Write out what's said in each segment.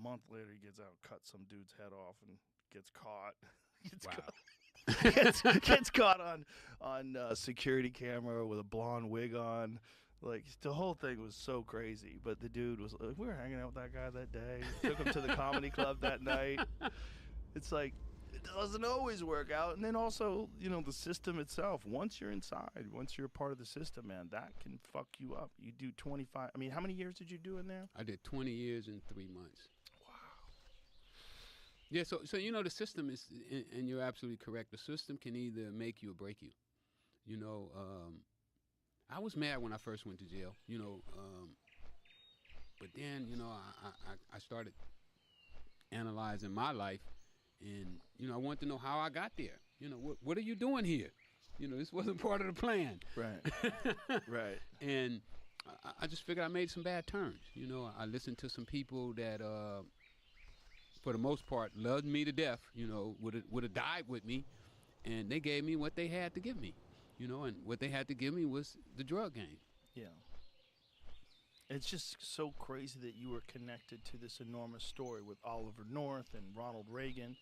month later, he gets out, cuts some dude's head off, and gets caught. Gets caught on security camera with a blonde wig on. Like, the whole thing was so crazy. But the dude was, we were hanging out with that guy that day. Took him to the comedy club that night. It's like, it doesn't always work out. And then also, you know, the system itself, once you're inside, once you're a part of the system, man, that can fuck you up. You do 25, I mean, how many years did you do in there? I did 20 years and 3 months. Wow. Yeah, so you know, the system is, and you're absolutely correct, the system can either make you or break you. You know, I was mad when I first went to jail, you know, but then, you know, I started analyzing my life. And, you know, I wanted to know how I got there. You know, what are you doing here? You know, this wasn't part of the plan. Right. Right. And I just figured I made some bad turns. You know, I listened to some people that, for the most part, loved me to death, you know, would have died with me. And they gave me what they had to give me, you know, and what they had to give me was the drug game. Yeah. It's just so crazy that you were connected to this enormous story with Oliver North and Ronald Reagan.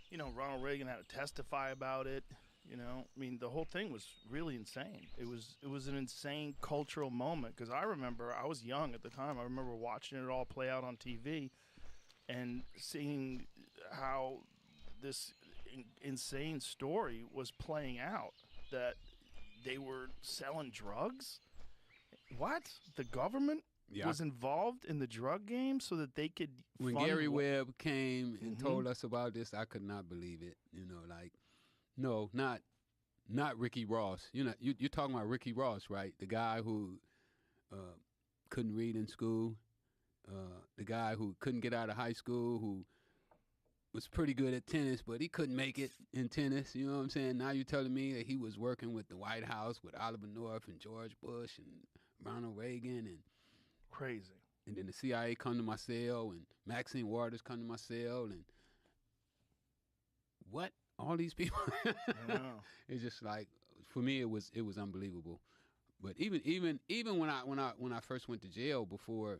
You know, Ronald Reagan had to testify about it. You know, I mean, the whole thing was really insane. It was an insane cultural moment because I remember I was young at the time. I remember watching it all play out on TV and seeing how this insane story was playing out, that they were selling drugs. What? The government was involved in the drug game so that they could When Gary Webb came and told us about this, I could not believe it. You know, like, no, not Ricky Ross. You know, you're talking about Ricky Ross, right? The guy who couldn't read in school, the guy who couldn't get out of high school, who was pretty good at tennis, but he couldn't make it in tennis. You know what I'm saying? Now you're telling me that he was working with the White House, with Oliver North and George Bush and Ronald Reagan, and crazy. And then the CIA come to my cell, and Maxine Waters come to my cell, and what? All these people? It's just like, for me, it was unbelievable. But even when I first went to jail, before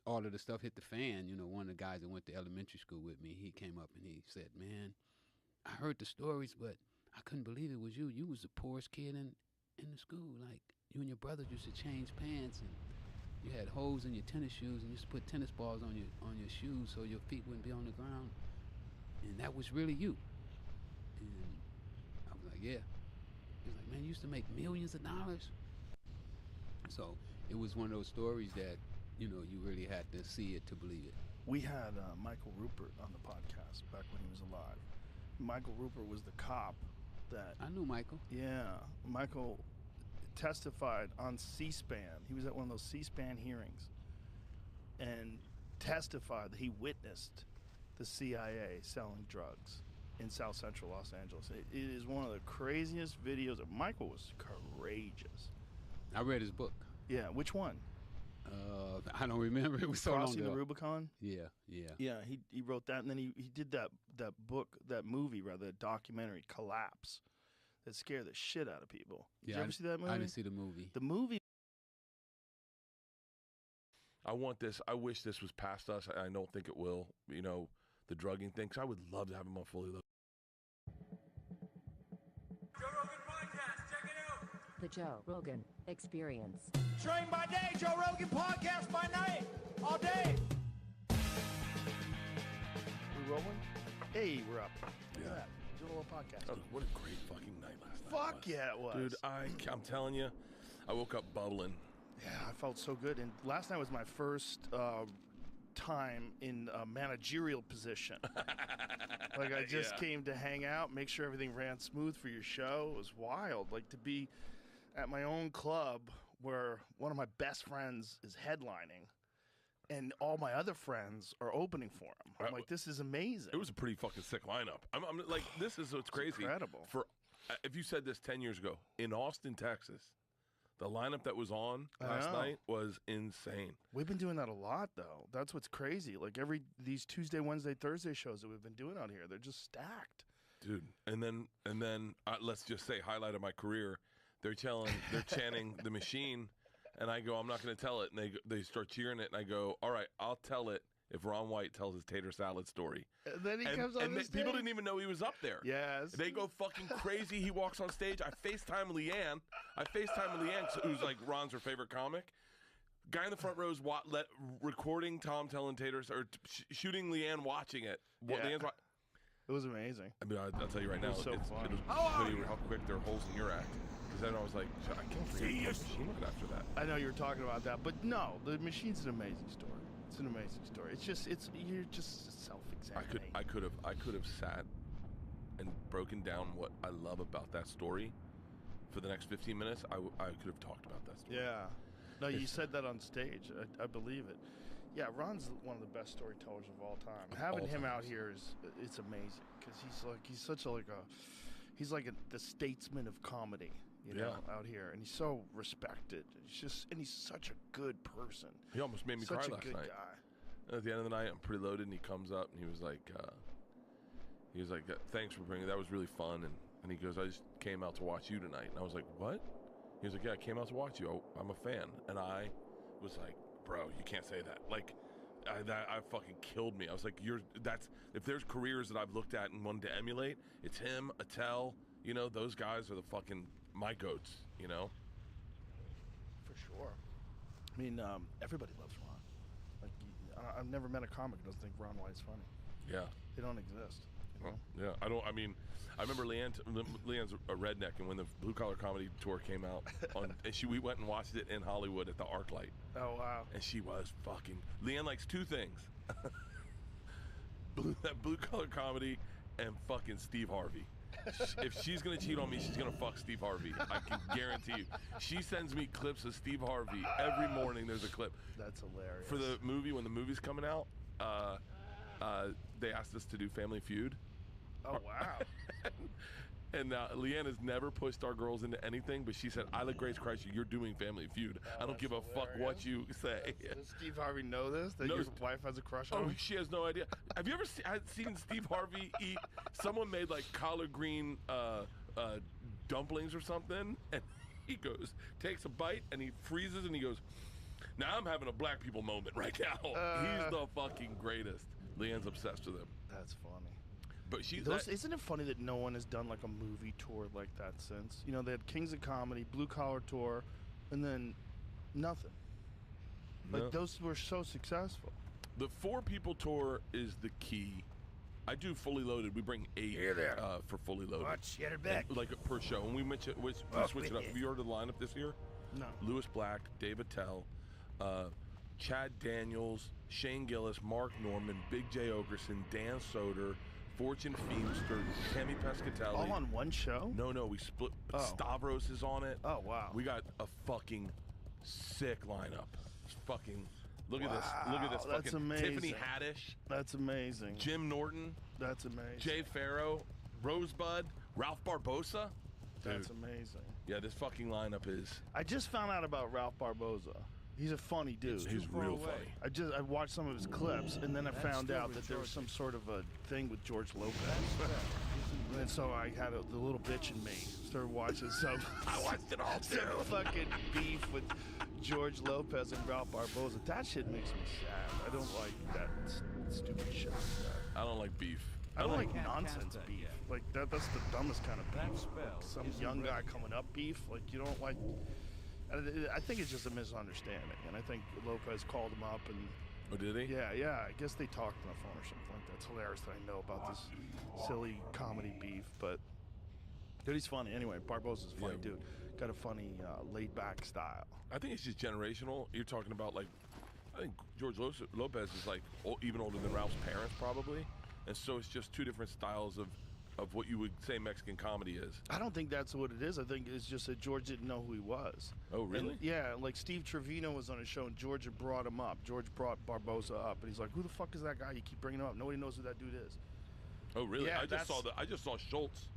all of the stuff hit the fan, you know, one of the guys that went to elementary school with me, he came up and he said, "Man, I heard the stories, but I couldn't believe it was you. You was the poorest kid in the school. Like, you and your brothers used to change pants, and you had holes in your tennis shoes, and you used to put tennis balls on your shoes so your feet wouldn't be on the ground. And that was really you." And I was like, "Yeah." He was like, "Man, you used to make millions of dollars." So it was one of those stories that, you know, you really had to see it to believe it. We had Michael Rupert on the podcast back when he was alive. Michael Rupert was the cop that... I knew Michael. Yeah. Michael testified on C-SPAN. He was at one of those C-SPAN hearings and testified that he witnessed the CIA selling drugs in South Central Los Angeles. It is one of the craziest videos. Michael was courageous. I read his book. Yeah, which one? I don't remember. It was so long ago. Crossing the Rubicon? Yeah. Yeah, he wrote that, and then he did that book, that movie, rather, documentary, Collapse, that scared the shit out of people. Did you ever see that movie? I didn't see the movie. The movie. I want this. I wish this was past us. I don't think it will. You know, the drugging thing. 'Cause I would love to have him on Fully Loaded. Joe Rogan Podcast. Check it out. The Joe Rogan Experience. Train by day, Joe Rogan Podcast by night. All day. We rolling? Hey, we're up. Look at that. Doing a little podcast. Oh, what a great fucking night last night. Fuck yeah, it was. Dude, I'm telling you, I woke up bubbling. Yeah, I felt so good. And last night was my first time in a managerial position. Like, I just came to hang out, make sure everything ran smooth for your show. It was wild. Like, to be at my own club where one of my best friends is headlining and all my other friends are opening for him. I'm like, this is amazing. It was a pretty fucking sick lineup. I'm like, this is what's crazy. Incredible. For if you said this 10 years ago, in Austin, Texas, the lineup that was on last night was insane. We've been doing that a lot, though. That's what's crazy. Like, these Tuesday, Wednesday, Thursday shows that we've been doing out here, they're just stacked. Dude, and then let's just say, highlight of my career, they're chanting The Machine, and I go, I'm not going to tell it, and they start cheering it, and I go, all right, I'll tell it if Ron White tells his tater salad story. And then he comes on the stage. People didn't even know he was up there. Yes. They go fucking crazy. He walks on stage. I FaceTime Leanne, who's like Ron's her favorite comic. Guy in the front row is recording Tom telling taters, or shooting Leanne watching it. Yeah. It was amazing. I mean, I'll tell you right now, was so fun. it'll show you how quick there are holes in your act. Because then I was like, I can't forget the machine right after that. I know you were talking about that, but no, the machine's an amazing story. It's an amazing story. You're just self-examining. I could have sat and broken down what I love about that story for the next 15 minutes. I could have talked about that story. Yeah. No, you said that on stage. I believe it. Yeah, Ron's one of the best storytellers of all time. Having him out here it's amazing because he's like the statesman of comedy, you know, out here, and he's so respected. He's such a good person. He almost made me cry last night. Such a good guy. And at the end of the night, I'm preloaded, and he comes up and he was like, "Thanks for bringing. That was really fun." And he goes, "I just came out to watch you tonight." And I was like, "What?" He was like, "Yeah, I came out to watch you. I'm a fan." And I was like, "Bro, you can't say that." Like, I fucking killed me. I was like, if there's careers that I've looked at and wanted to emulate, it's him, Attell, you know, those guys are the fucking my goats, you know? For sure. I mean, everybody loves Ron. Like, I've never met a comic who doesn't think Ron White's funny. Yeah. They don't exist. You know? Yeah, I remember Leanne's a redneck, and when the Blue Collar Comedy Tour came out, we went and watched it in Hollywood at the ArcLight. Oh, wow. And she was fucking... Leanne likes two things. Blue Collar Comedy and fucking Steve Harvey. If she's going to cheat on me, she's going to fuck Steve Harvey. I can guarantee you. She sends me clips of Steve Harvey. Every morning there's a clip. That's hilarious. For the movie, when the movie's coming out, they asked us to do Family Feud. Oh, wow. And Leanne has never pushed our girls into anything, but she said, "I like Grace Kreischer. You're doing Family Feud. I don't give a fuck what you say." Does Steve Harvey know this? That your wife has a crush on him? She has no idea. Have you ever seen Steve Harvey eat? Someone made like collard green dumplings or something, and he takes a bite, and he freezes, and he goes, "Now I'm having a black people moment right now." He's the fucking greatest. Leanne's obsessed with him. That's funny. But isn't it funny that no one has done like a movie tour like that since? You know, they had Kings of Comedy, Blue Collar Tour, and then nothing. Like, those were so successful. The 4-people tour is the key. I do Fully Loaded. We bring 8 for Fully Loaded. Watch, get her back. Like per show. And we switch it up. Have you heard of the lineup this year? No. Lewis Black, Dave Attell, Chad Daniels, Shane Gillis, Mark Norman, Big J. Okerson, Dan Soder, Fortune Feimster, Tammy Pescatelli. All on one show? No, we split. Stavros is on it. Oh, wow. We got a fucking sick lineup. Look at this. Look at this. That's fucking amazing. Tiffany Haddish. That's amazing. Jim Norton. That's amazing. Jay Farrow. Rosebud. Ralph Barbosa. That's amazing. Yeah, this fucking lineup is... I just found out about Ralph Barbosa. He's a funny dude. He's real funny. I watched some of his clips, and then I found out that there was some sort of a thing with George Lopez. And so I had the little bitch in me started watching some. I watched it all too. Some fucking beef with George Lopez and Ralph Barbosa. That shit makes me sad. I don't like that stupid shit. I don't like beef. I don't like nonsense beef. Like that's the dumbest kind of beef. Like some young guy coming up beef. Like you don't like. I think it's just a misunderstanding, and I think Lopez called him up and. Oh, did he? Yeah. I guess they talked on the phone or something like that. It's hilarious that I know about this silly comedy beef, but dude, he's funny. Anyway, Barbosa's a funny dude. Got a funny, laid-back style. I think it's just generational. You're talking about like, I think George Lopez is like even older than Ralph's parents probably, and so it's just two different styles of what you would say Mexican comedy is. I don't think that's what it is. I think it's just that George didn't know who he was. Oh, really? And, yeah, like Steve Trevino was on a show, and George had brought him up. George brought Barbosa up, and he's like, "Who the fuck is that guy? You keep bringing him up. Nobody knows who that dude is." Oh, really? Yeah, I just saw Schultz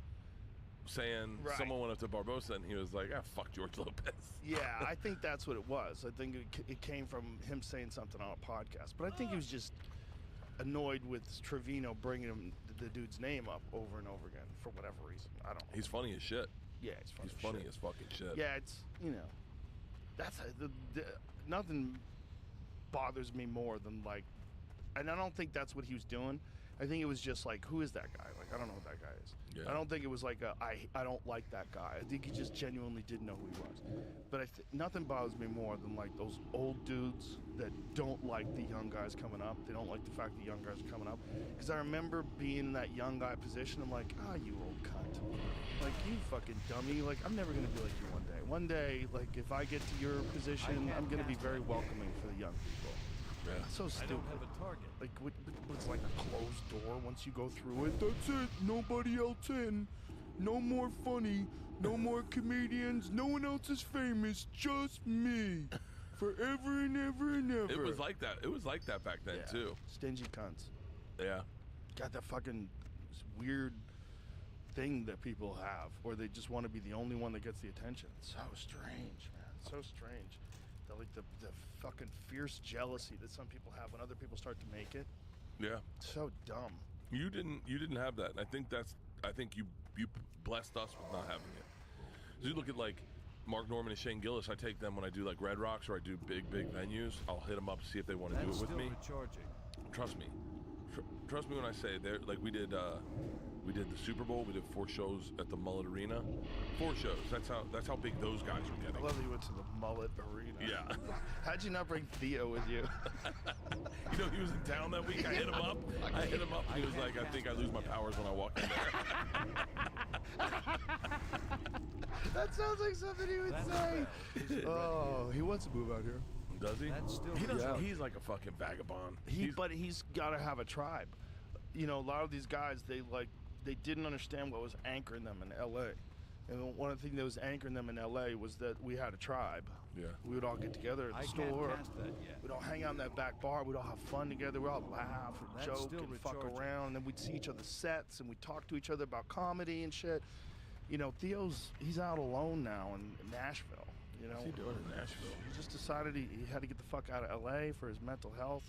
saying someone went up to Barbosa, and he was like, "Ah, fuck George Lopez." Yeah, I think that's what it was. I think it came from him saying something on a podcast, but I think he was just annoyed with Trevino bringing the dude's name up over and over again for whatever reason. I don't know. He's funny as shit. Yeah, he's funny. He's funny as fucking shit. Yeah, it's that's nothing bothers me more than like and I don't think that's what he was doing. I think it was just like, who is that guy? Like, I don't know what that guy is. Yeah. I don't think it was like I don't like that guy. I think he just genuinely didn't know who he was. But nothing bothers me more than like those old dudes that don't like the young guys coming up. They don't like the fact that young guys are coming up. Because I remember being in that young guy position. I'm like, you old cunt. Like, you fucking dummy. Like, I'm never going to be like you one day. One day, like, if I get to your position, I'm going to be very welcoming for the young people. Yeah. It's so stupid. I don't have a target. Like, it's like a closed door. Once you go through it, that's it. Nobody else in. No more funny. No more comedians. No one else is famous. Just me. Forever and ever and ever. It was like that. It was like that back then, too. Stingy cunts. Yeah. Got that fucking weird thing that people have, or they just want to be the only one that gets the attention. It's so strange, man. So strange. The fucking fierce jealousy that some people have when other people start to make it. Yeah. So dumb. You didn't have that. And I think you blessed us with not having it. So you look at like Mark Norman and Shane Gillis, I take them when I do like Red Rocks or I do big venues. I'll hit them up, see if they want to do it with me. Recharging. Trust me. Trust me when I say they're like we did the Super Bowl. We did 4 shows at the Mullet Arena. 4 shows. That's how big those guys were getting. I love that you went to the Mullet Arena. Yeah. How'd you not bring Theo with you? You know, he was in town that week. I hit him up. He was like, I think I lose my powers when I walk in there. That sounds like something he would say. Oh, he wants to move out here. Does he? That's still He doesn't. Yeah. He's like a fucking vagabond. But he's got to have a tribe. You know, a lot of these guys, they didn't understand what was anchoring them in L.A. And one of the things that was anchoring them in L.A. was that we had a tribe. Yeah. We would all get together at the I store. can't pass that yet. We'd all hang out in that back bar. We'd all have fun together. We'd all laugh and That's joke still and fuck recharging. around. And then we'd see each other's sets and we'd talk to each other about comedy and shit. You know, he's out alone now in Nashville. You know, What's he doing in Nashville? he just decided he had to get the fuck out of L.A. for his mental health.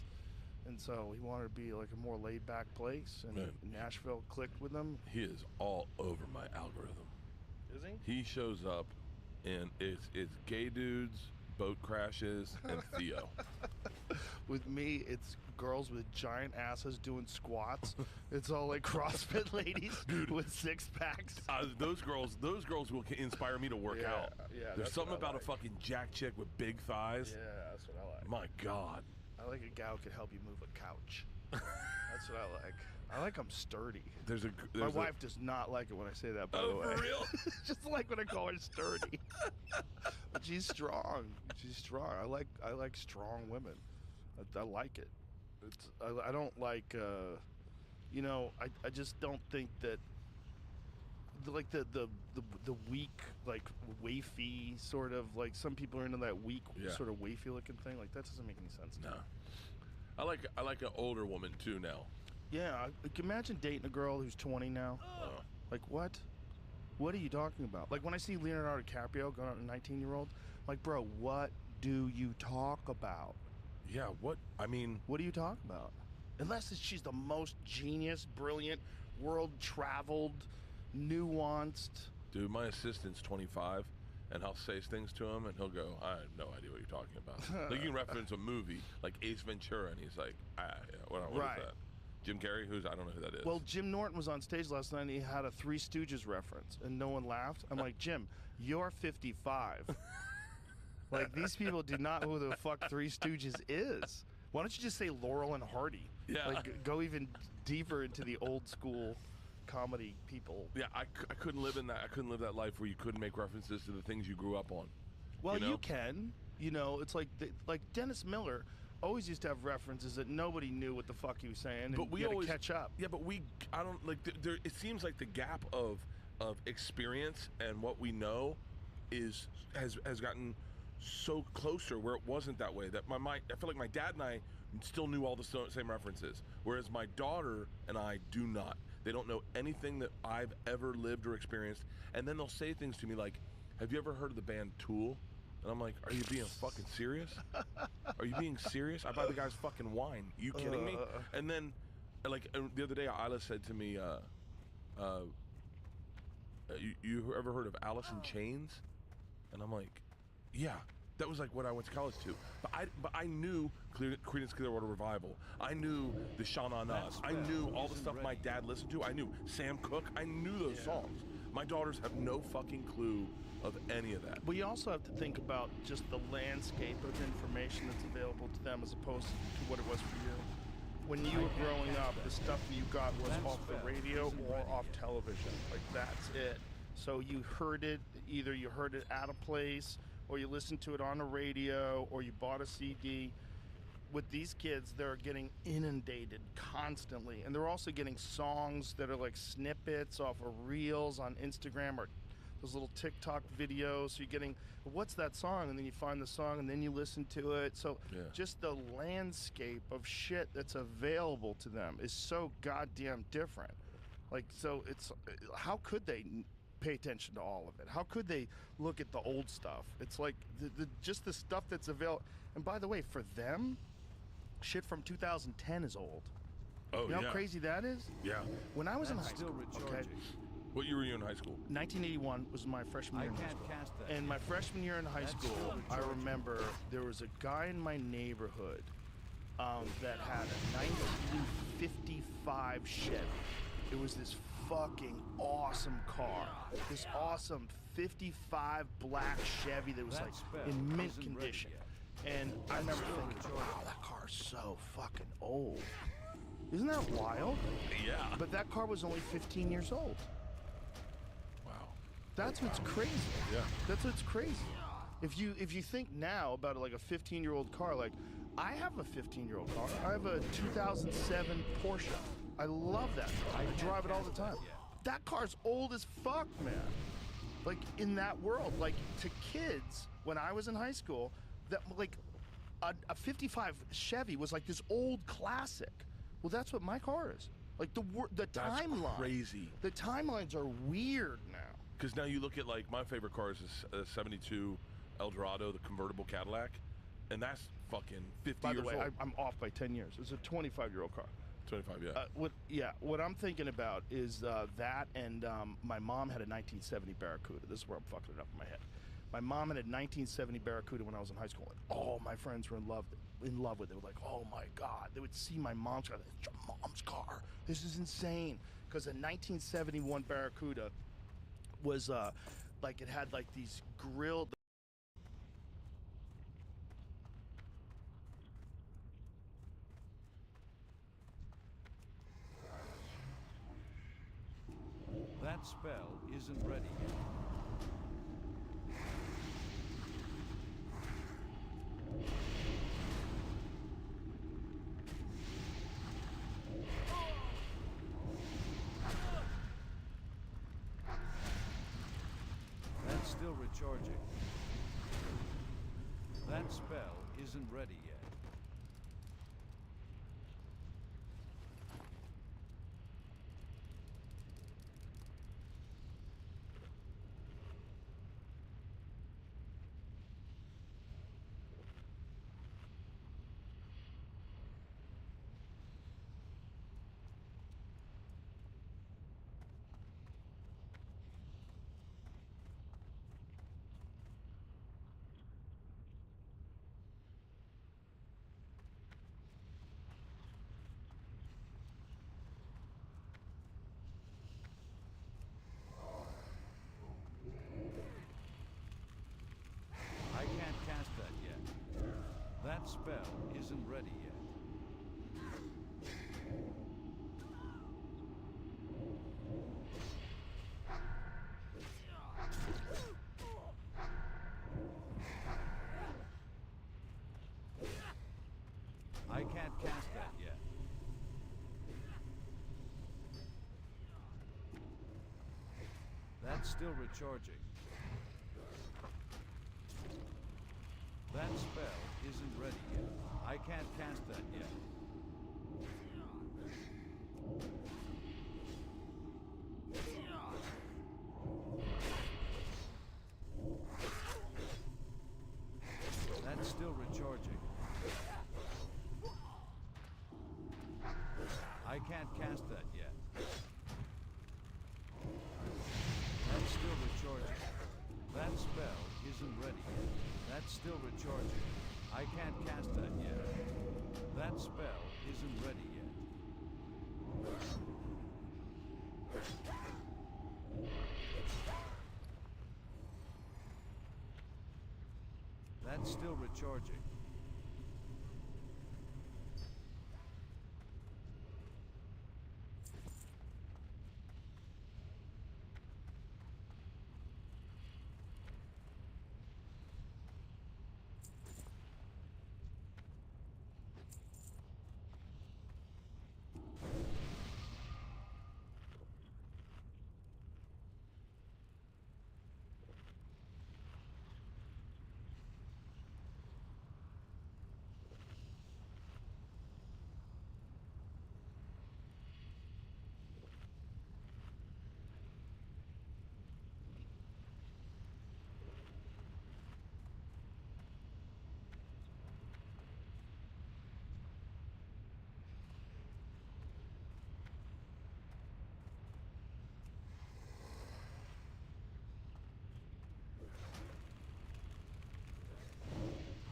And so he wanted to be like a more laid-back place. And Man. Nashville clicked with him. He is all over my algorithm. Is he? He shows up, and it's gay dudes, boat crashes, and Theo. With me, it's girls with giant asses doing squats. It's all like CrossFit ladies with 6-packs. Those girls will inspire me to work Yeah, out. yeah, There's that's something what I about like. a fucking jack chick with big thighs. Yeah, that's what I like. My God. I like a gal who could help you move a couch. That's what I like. I like them sturdy. My wife does not like it when I say that, by the way. Oh, for real? Just like when I call her sturdy. But she's strong. She's strong. I like strong women. I like it. I don't like, you know, I just don't think that, like the weak, like wafy sort of, like some people are into that weak sort of wafy looking thing. Like that doesn't make any sense to me. No. I like an older woman too now. Yeah, I can imagine dating a girl who's 20 now. Like, what? What are you talking about? Like, when I see Leonardo DiCaprio going out with a 19-year-old, I'm like, bro, what do you talk about? Yeah, what? I mean... What do you talk about? Unless she's the most genius, brilliant, world-traveled, nuanced... Dude, my assistant's 25, and I'll say things to him, and he'll go, I have no idea what you're talking about. Like, you can reference a movie, like Ace Ventura, and he's like, what is that? Jim Carrey, I don't know who that is. Well, Jim Norton was on stage last night and he had a Three Stooges reference and no one laughed. I'm like, Jim, you're 55. Like, these people do not know who the fuck Three Stooges is. Why don't you just say Laurel and Hardy? Yeah. Like, go even deeper into the old school comedy people. Yeah, I couldn't live in that. I couldn't live that life where you couldn't make references to the things you grew up on. Well, you know? you can. You know, it's like Dennis Miller always used to have references that nobody knew what the fuck he was saying, and we had to catch up. Yeah, but I don't like. It seems like the gap of experience and what we know has gotten so closer where it wasn't that way. That I feel like my dad and I still knew all the same references, whereas my daughter and I do not. They don't know anything that I've ever lived or experienced, and then they'll say things to me like, "Have you ever heard of the band Tool?" And I'm like, are you being fucking serious? Are you being serious? I buy the guy's fucking wine. Are you kidding me? And then, like, the other day, Isla said to me, you ever heard of Alice in Chains? And I'm like, yeah, That was like what I went to college to. But I knew Creedence Clearwater Revival. I knew the Sha Na Nas. I knew all the stuff my dad listened to. I knew Sam Cooke. I knew those songs. My daughters have no fucking clue of any of that. But you also have to think about just the landscape of information that's available to them as opposed to what it was for you. When you were growing up, the stuff that you got was off the radio or off television. Like, that's it. So you heard it, either you heard it at a place, or you listened to it on the radio, or you bought a CD. With these kids, they're getting inundated constantly. And they're also getting songs that are like snippets off of reels on Instagram or those little TikTok videos. So you're getting, what's that song? And then you find the song and then you listen to it. So just the landscape of shit that's available to them is so goddamn different. Like, so it's, how could they pay attention to all of it? How could they look at the old stuff? It's like just the stuff that's available. And by the way, for them, shit from 2010 is old. Oh, you know how crazy that is? Yeah. When I was in high school, okay, what year were you in high school? 1981 was my freshman year in high school. And my freshman year in high school, I remember there was a guy in my neighborhood that had a 1955 Chevy. It was this fucking awesome car. This awesome 55 black Chevy that was like in mint condition. And I remember thinking, wow, that car's so fucking old. Isn't that wild? Yeah. But that car was only 15 years old. Wow. That's what's crazy. Yeah. That's what's crazy. If you think now about like a 15-year-old car, like I have a 15-year-old car. I have a 2007 Porsche. I love that car. I drive it all the time. That car's old as fuck, man. Like in that world, like to kids when I was in high school, that like a 55 Chevy was like this old classic. Well, that's what my car is. Like the timeline. Crazy. The timelines are weird now. Because now you look at like my favorite car is a 72 Eldorado, the convertible Cadillac, and that's fucking 50 years old. By the way, I'm off by 10 years. It's a 25-year-old car. 25, yeah. What I'm thinking about is that, and my mom had a 1970 Barracuda. This is where I'm fucking it up in my head. My mom had a 1970 Barracuda when I was in high school, and all my friends were in love with it. They were like, oh my God. They would see my mom's car. It's your mom's car. This is insane. Because a 1971 Barracuda was like, it had like these grilled. That spell isn't ready yet. That's still recharging. That spell isn't ready yet. That spell isn't ready yet. I can't cast that yet. That's still recharging. That spell isn't ready yet. I can't cast that yet. That's still recharging. I can't cast that yet. That's still recharging. That spell isn't ready yet. That That's still recharging. I can't cast that yet. That spell isn't ready yet. That's still recharging.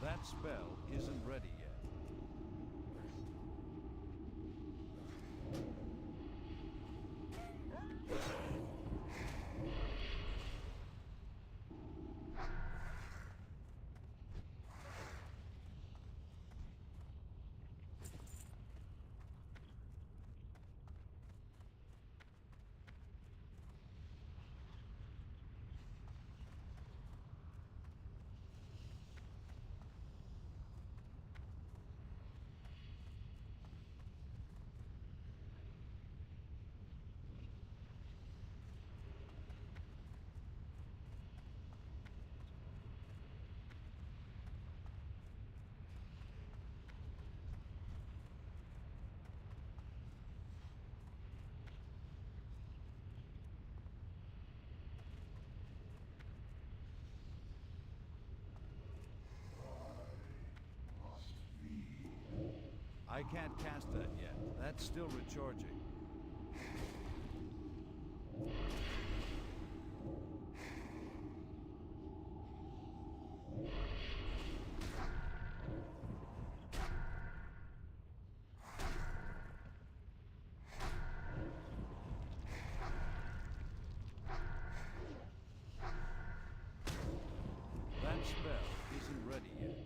That spell isn't ready yet. I can't cast that yet. That's still recharging. That spell isn't ready yet.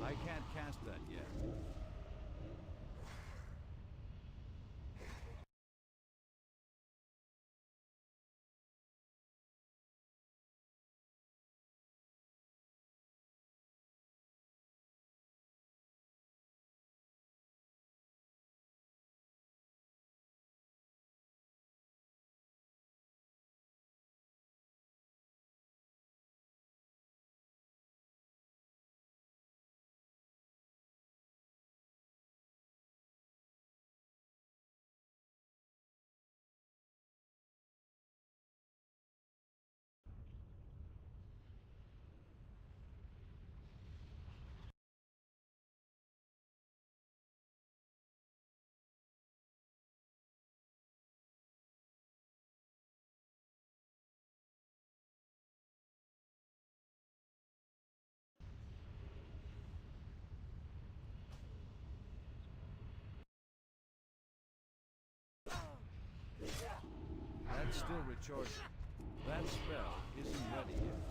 I can't cast that yet. That's still recharging. That spell isn't ready yet.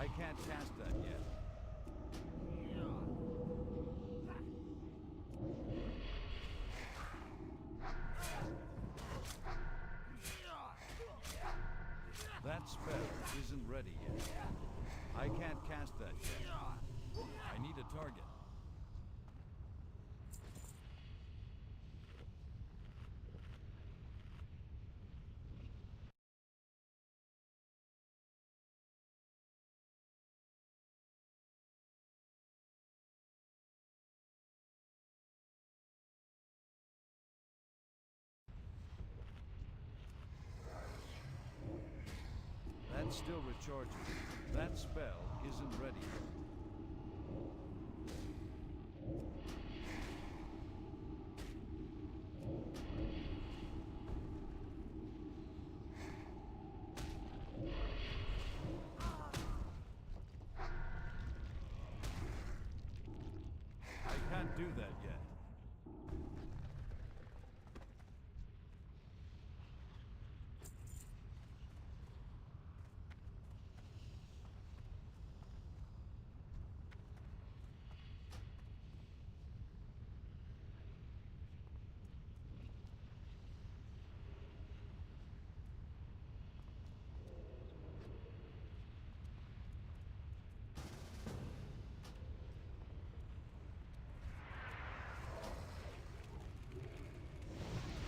I can't cast that yet. That spell isn't ready yet. I can't cast that yet. I need a target. That's still recharging. That spell isn't ready yet. I can't do that yet.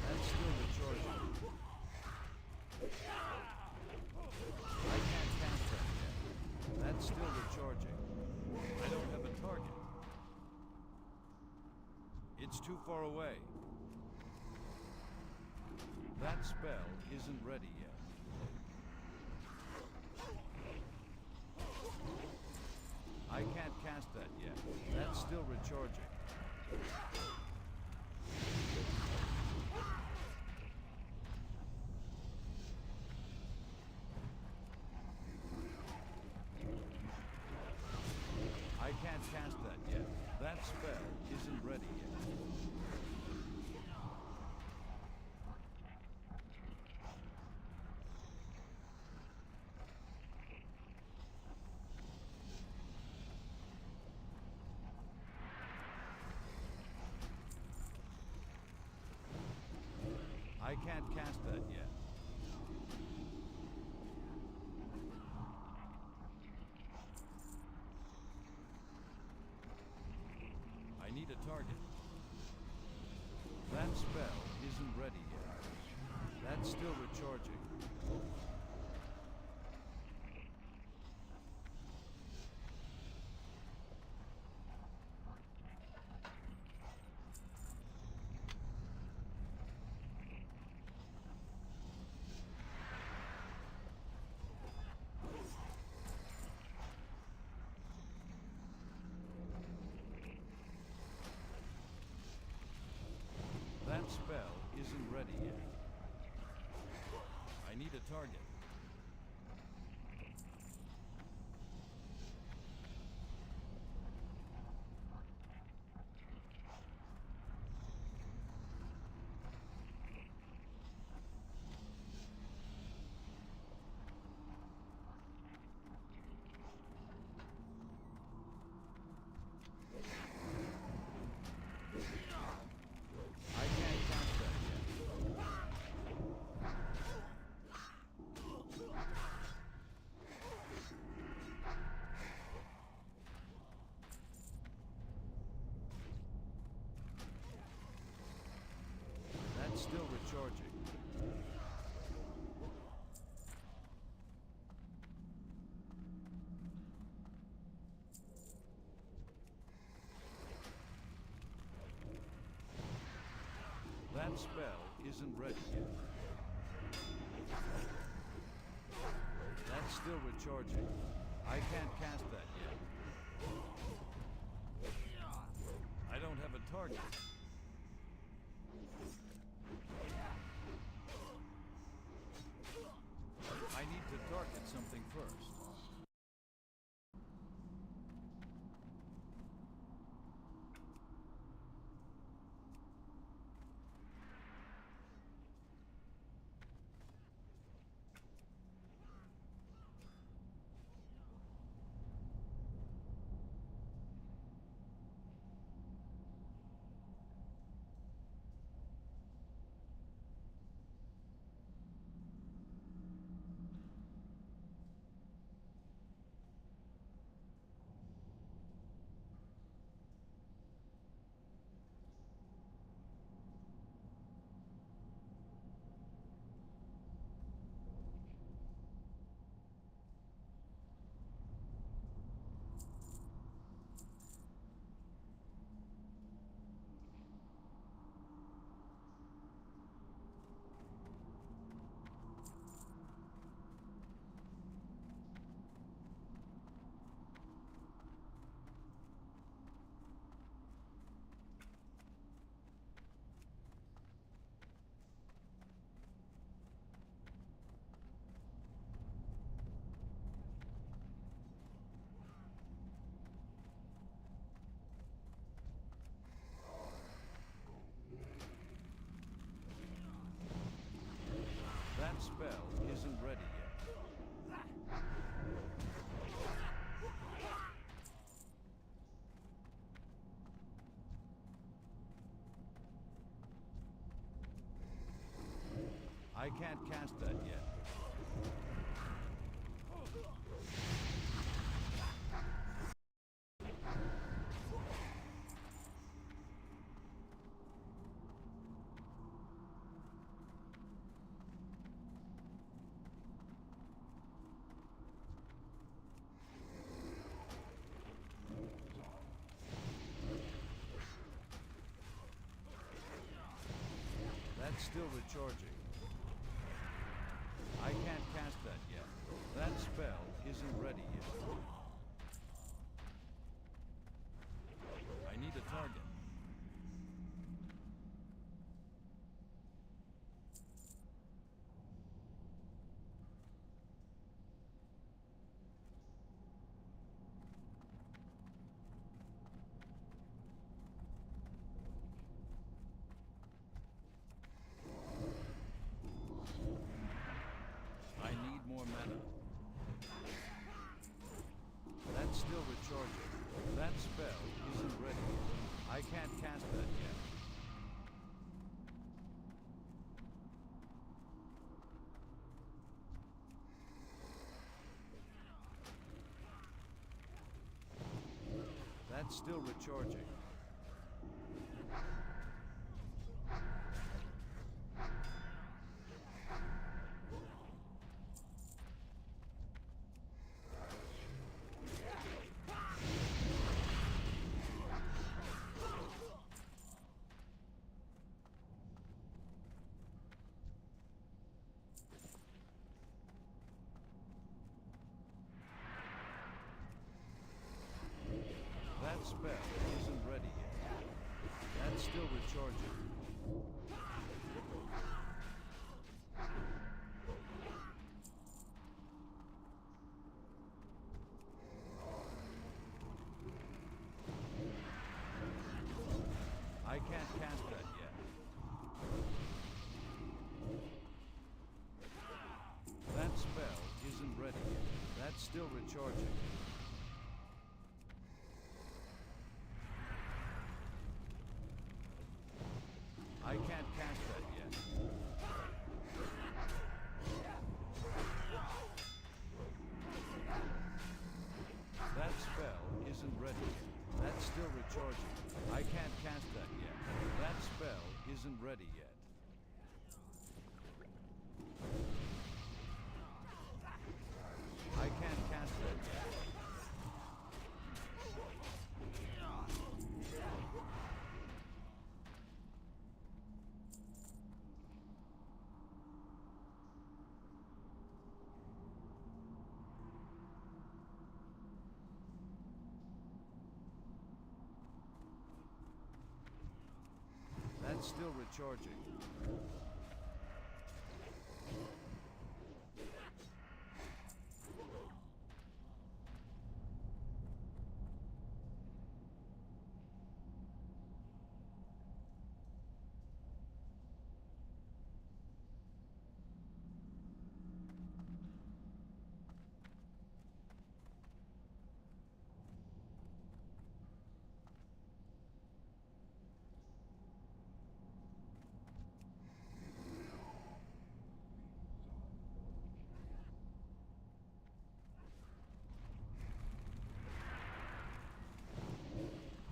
That's still recharging. I can't cast that yet. That's still recharging. I don't have a target. It's too far away. That spell isn't ready yet. I can't cast that yet. That's still recharging. I can't cast that yet. That spell isn't ready yet. I can't cast that yet. I need a target. That spell isn't ready yet. That's still recharging. That spell isn't ready yet. I need a target. I can't cast that yet. That's still recharging. That spell isn't ready yet. That's still recharging. I can't cast that yet. I don't have a target. I need to target something first. isn't ready yet. I can't cast that yet. That's still recharging. I can't cast that yet. That spell isn't ready yet. I need a target. I need more mana. That's still recharging. That spell isn't ready yet. I can't cast that yet. That's still recharging. That spell isn't ready yet. That's still recharging. I can't cast that yet. That spell isn't ready yet. That's still recharging. I can't cast that yet. That spell isn't ready yet. That's still recharging. I can't cast that yet. That spell isn't ready yet. I can't cast that yet. That's still recharging.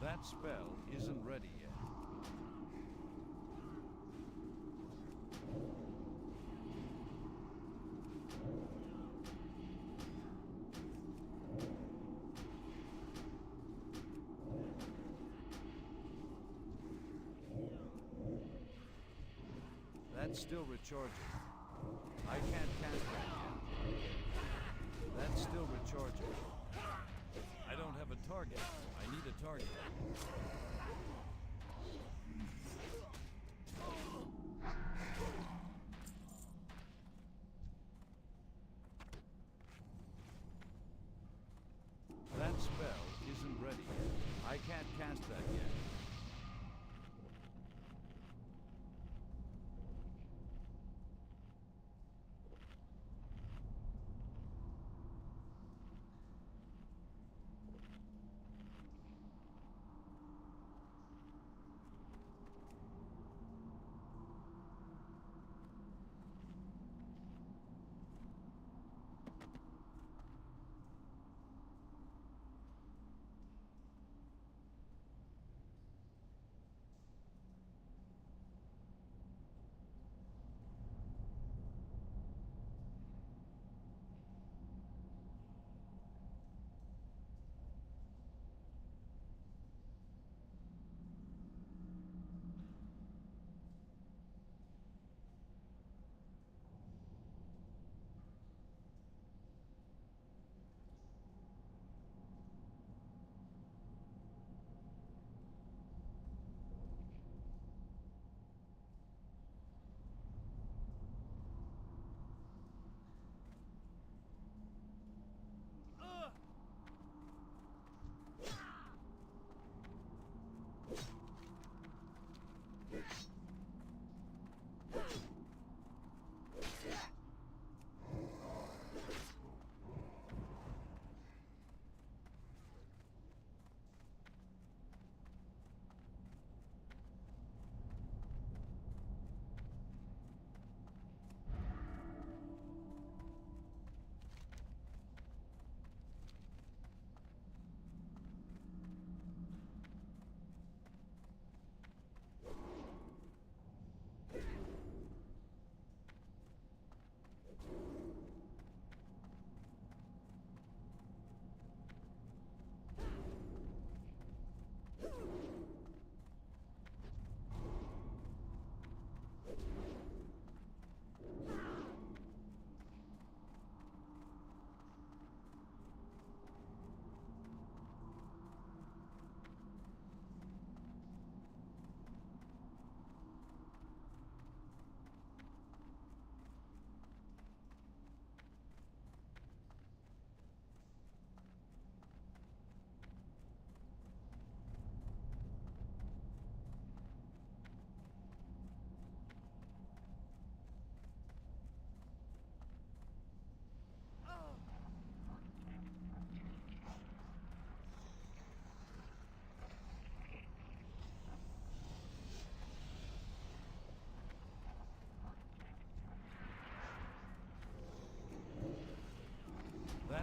That spell isn't ready yet. That's still recharging. I can't cast that yet. That's still recharging. I don't have a target. I need a target. That spell isn't ready yet. I can't cast that yet.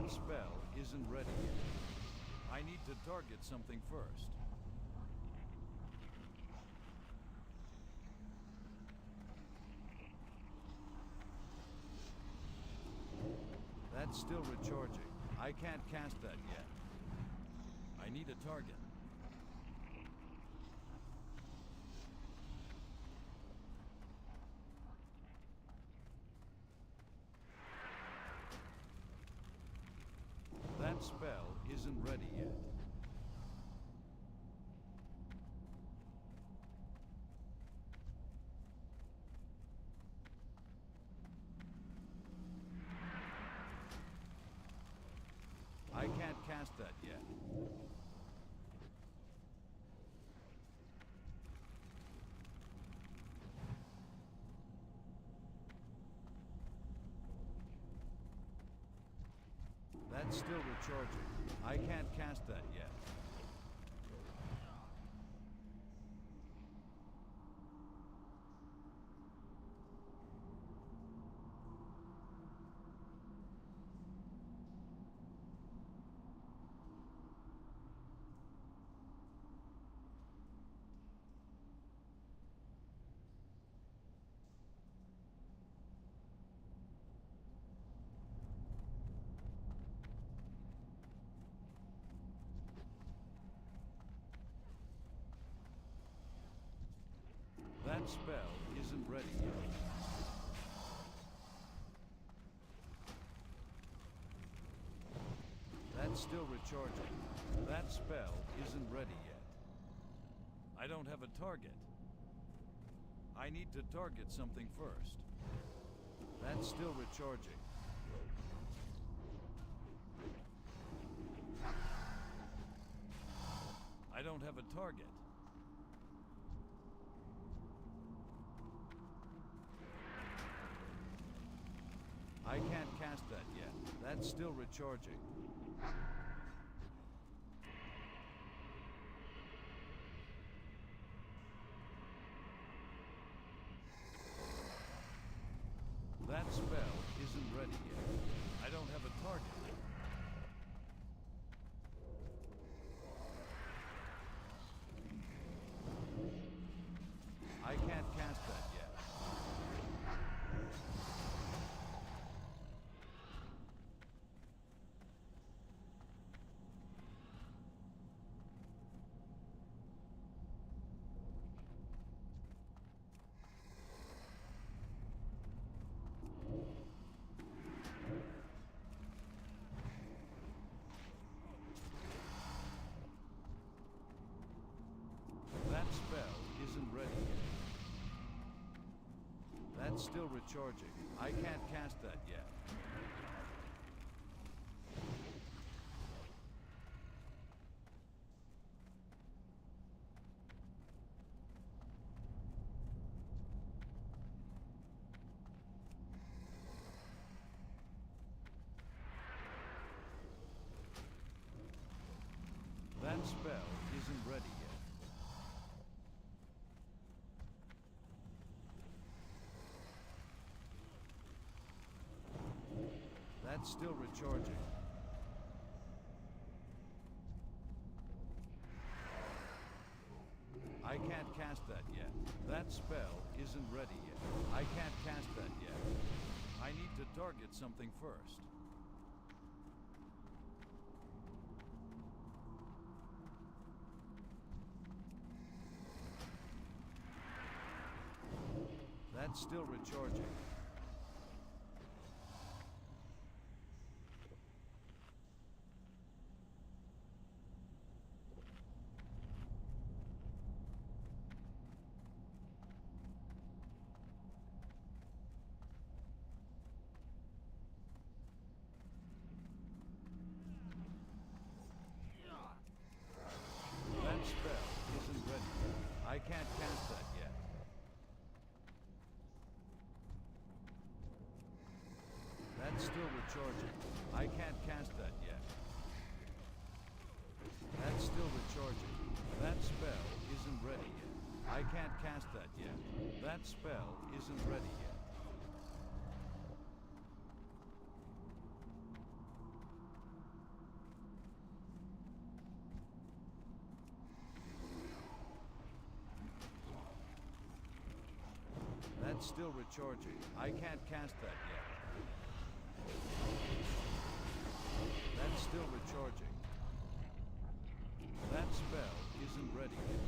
That spell isn't ready yet. I need to target something first. That's still recharging. I can't cast that yet. I need a target. That spell isn't ready yet. I can't cast that yet. That's still recharging. I can't cast that yet. That spell isn't ready yet. That's still recharging. That spell isn't ready yet. I don't have a target. I need to target something first. That's still recharging. I don't have a target. I can't cast that yet. That's still recharging. That spell isn't ready yet. I don't have a target. I can't cast that yet. That spell isn't ready yet. That's still recharging. I can't cast that yet. That spell isn't ready yet. That's still recharging. I can't cast that yet. That spell isn't ready yet. I can't cast that yet. I need to target something first. That's still recharging. That spell isn't ready yet. I can't cast that yet. That's still recharging. I can't cast that yet. That's still recharging. That spell isn't ready yet. I can't cast that yet. That spell isn't ready yet. That's still recharging. I can't cast that yet. That's still recharging. That spell isn't ready yet.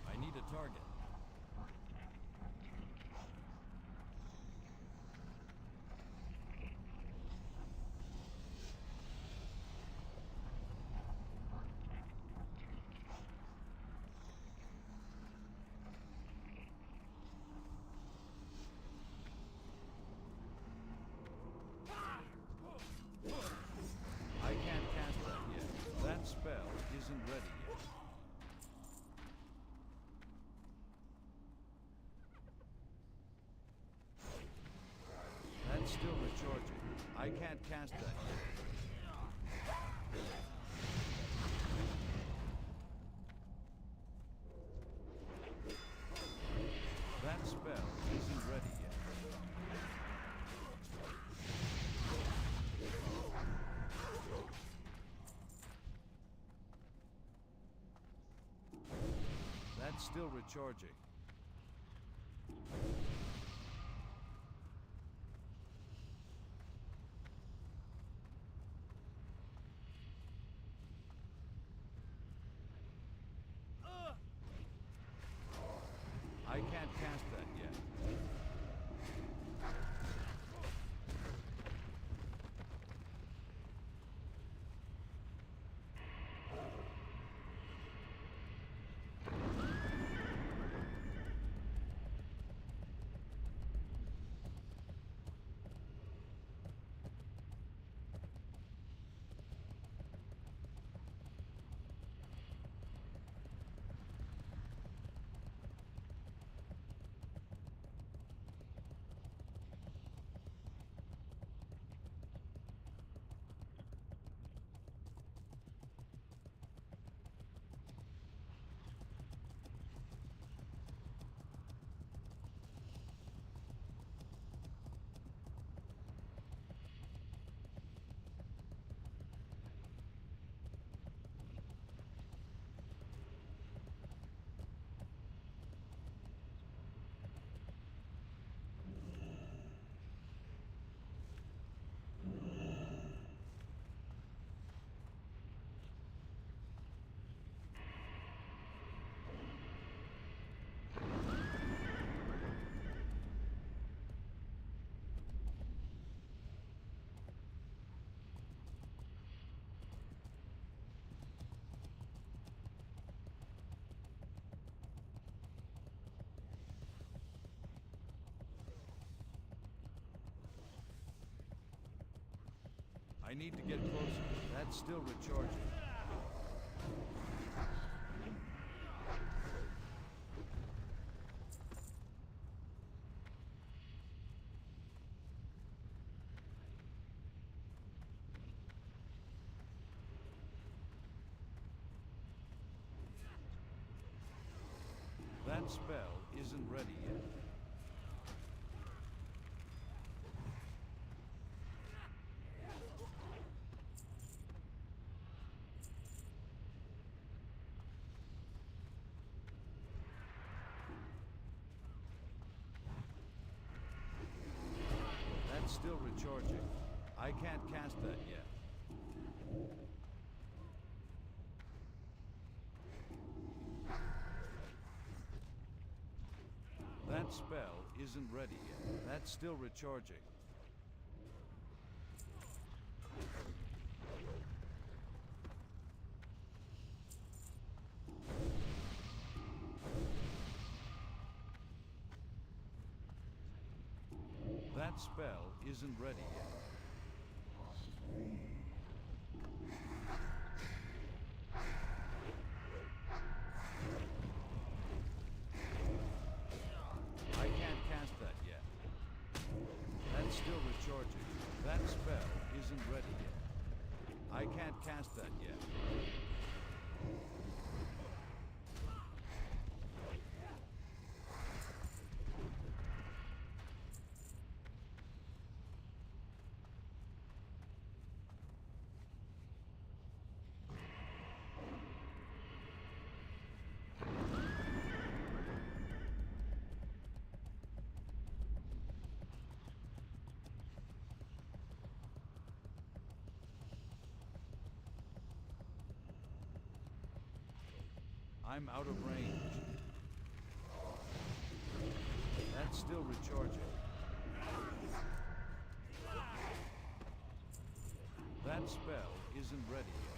I need a target. I can't cast that yet. That spell isn't ready yet. That's still recharging. I can't cast that yet. That spell isn't ready yet. That's still recharging. I can't cast that yet. I need to get closer. That's still recharging. That spell isn't ready yet. That's still recharging. I can't cast that yet. That spell isn't ready yet. That's still recharging. That spell isn't ready yet. I can't cast that yet. That's still recharging. That spell isn't ready yet. I can't cast that yet. I'm out of range. That's still recharging. That spell isn't ready yet.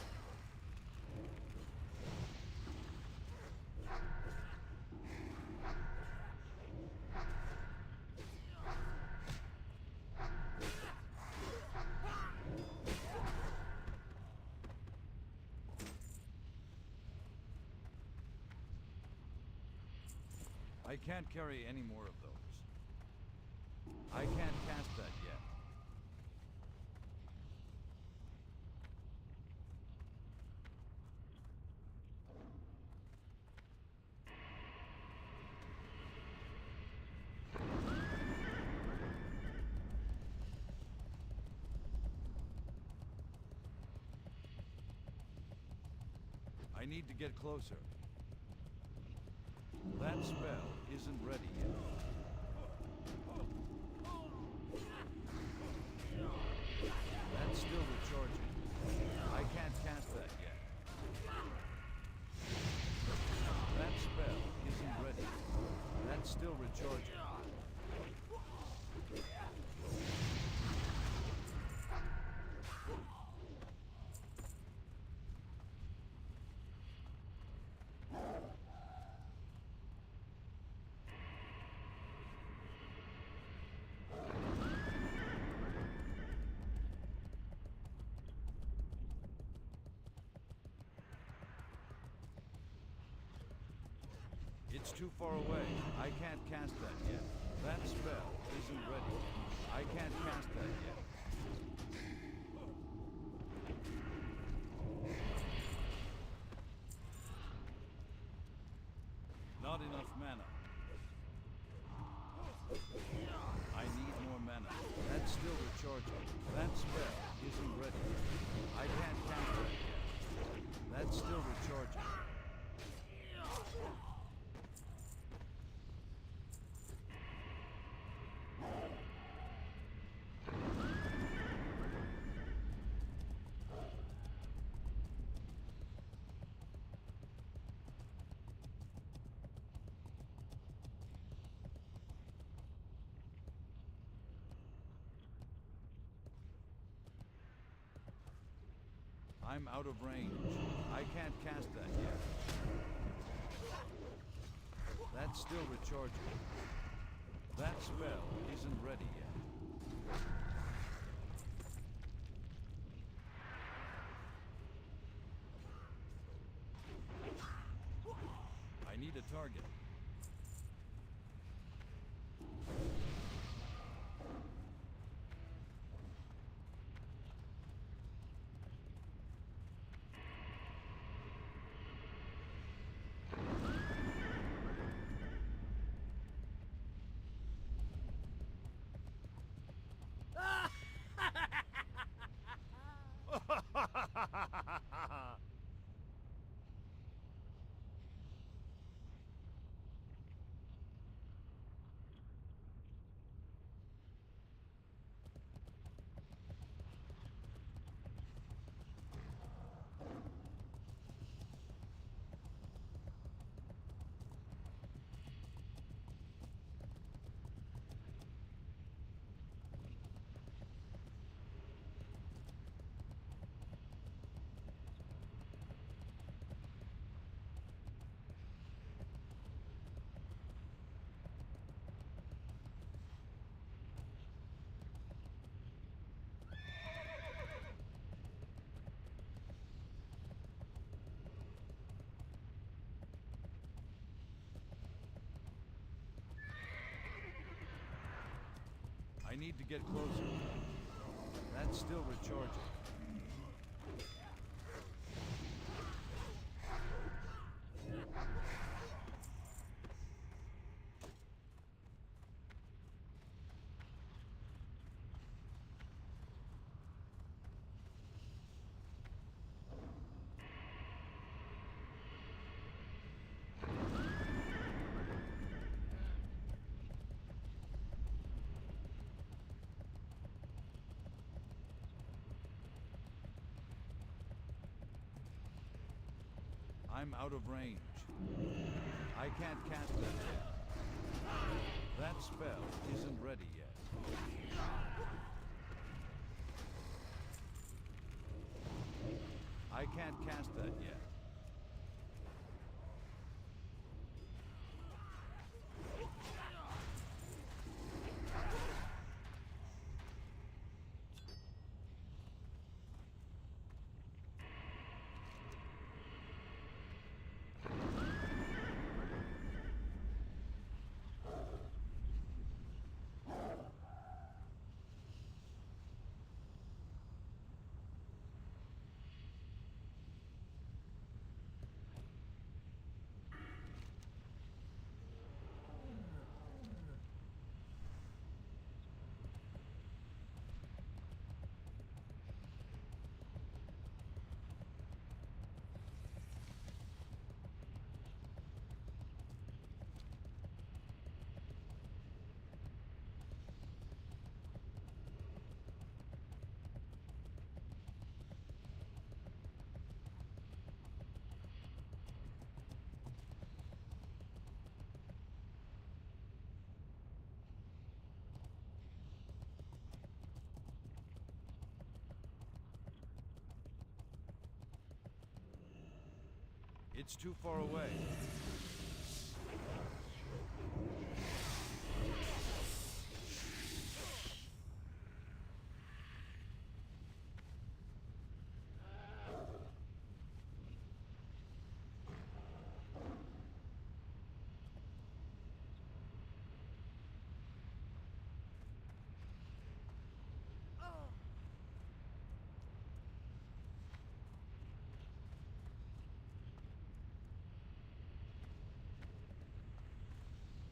I can't carry any more of those. I can't cast that yet. I need to get closer. That spell isn't ready yet. That's still recharging. I can't cast that yet. That spell isn't ready. That's still recharging. It's too far away. I can't cast that yet. That spell isn't ready. I can't cast that yet. Not enough mana. I need more mana. That's still recharging. That spell isn't ready yet. I can't cast that yet. That's still recharging. I'm out of range. I can't cast that yet. That's still recharging. That spell isn't ready yet. I need a target. I need to get closer. That's still recharging. I'm out of range. I can't cast that yet. That spell isn't ready yet. I can't cast that yet. It's too far away.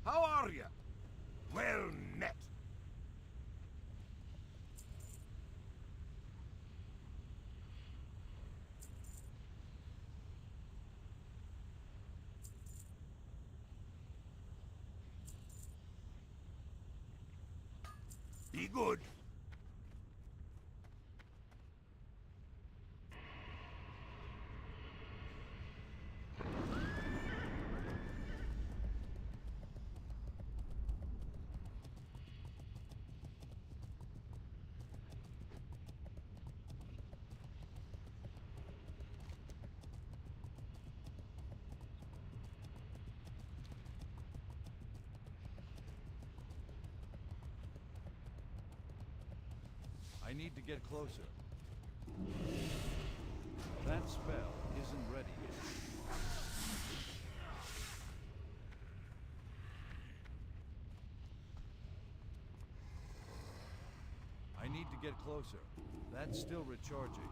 How are you? Well met. Be good. I need to get closer. That spell isn't ready yet. I need to get closer. That's still recharging.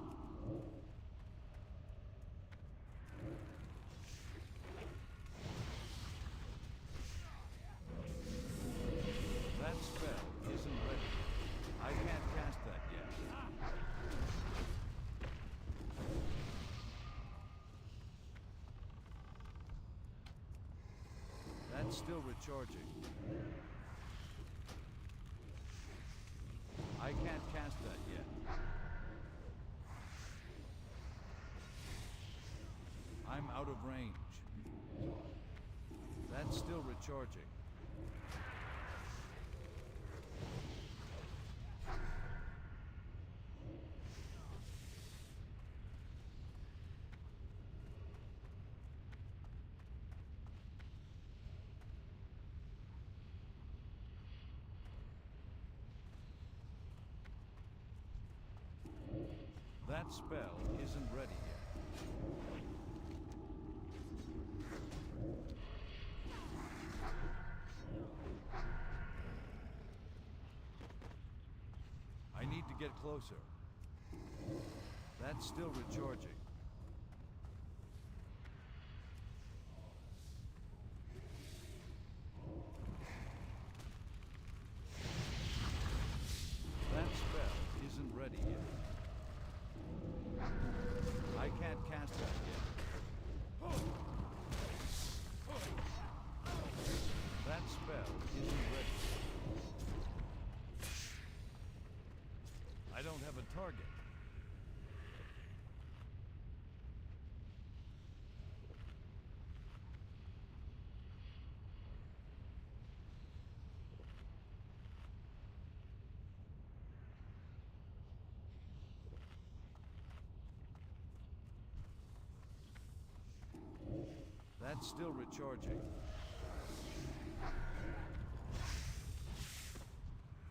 That spell isn't ready. I can't cast that yet. That's still recharging. I can't cast that yet. I'm out of range. That's still recharging. That spell isn't ready yet. I need to get closer. That's still recharging. That spell isn't ready yet. I can't cast that yet. That spell isn't ready. I don't have a target. That's still recharging.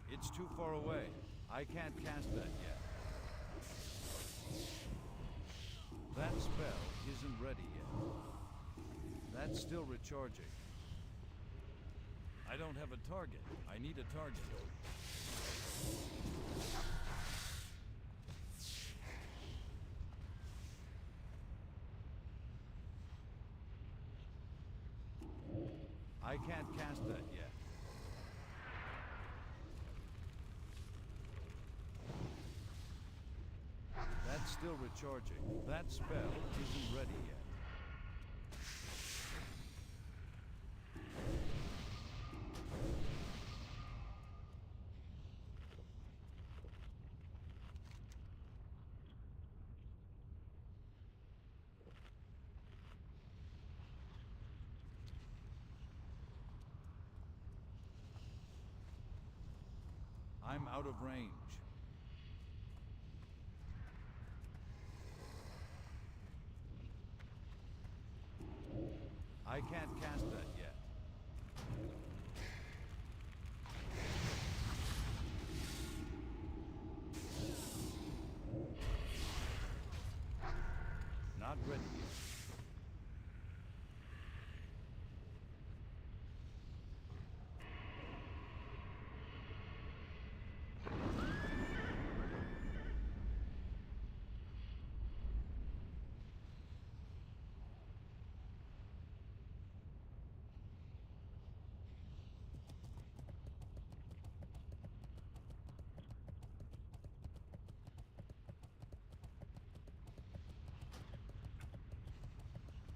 It's too far away. I can't cast that yet. That spell isn't ready yet. That's still recharging. I don't have a target. I need a target. I can't cast that yet. That's still recharging. That spell isn't ready yet. I'm out of range. I can't cast that yet. Not ready yet.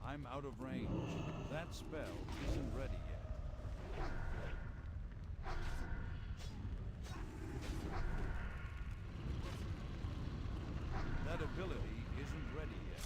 I'm out of range. That spell isn't ready yet. That ability isn't ready yet.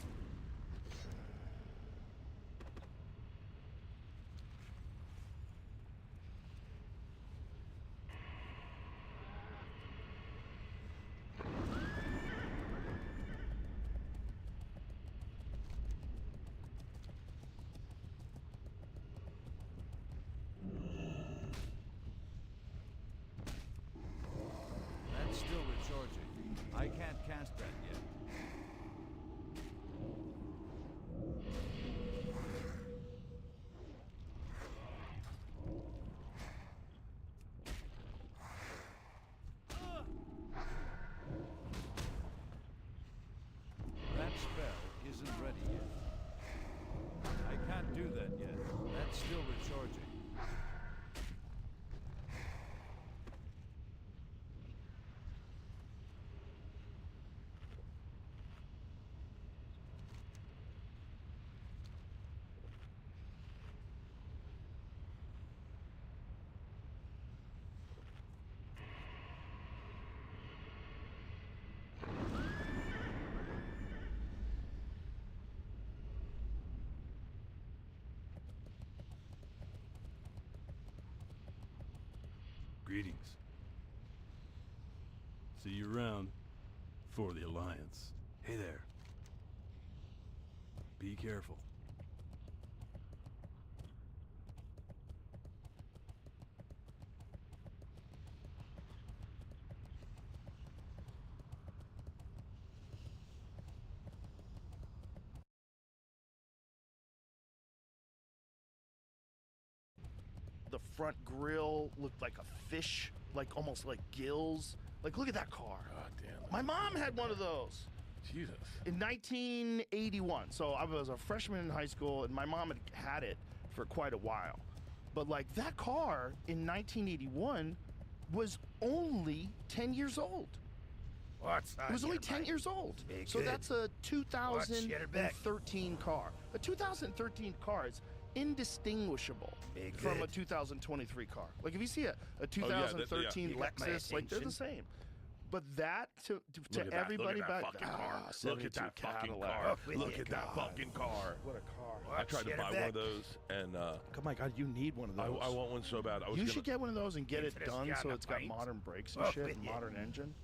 That's still recharging. I can't cast that yet. That spell isn't ready yet. I can't do that yet. That's still recharging. Greetings. See you around for the Alliance. Hey there. Be careful. The front grill looked like a fish, like almost like gills. Like, look at that car. God damn. My mom had one of those Jesus. in 1981. So I was a freshman in high school, and my mom had it for quite a while. But like that car in 1981 was only 10 years old. What's It was only 10 years old. So that's a 2013 car. A 2013 car is indistinguishable from a 2023 car. Like if you see a 2013 Lexus, like they're the same. But that to everybody back, Look at that fucking car. Look at that fucking car. What a car! I tried to buy one of those, and Oh my God, you need one of those. I want one so bad. You should get one of those and get it done so it's got modern brakes and shit and modern engine.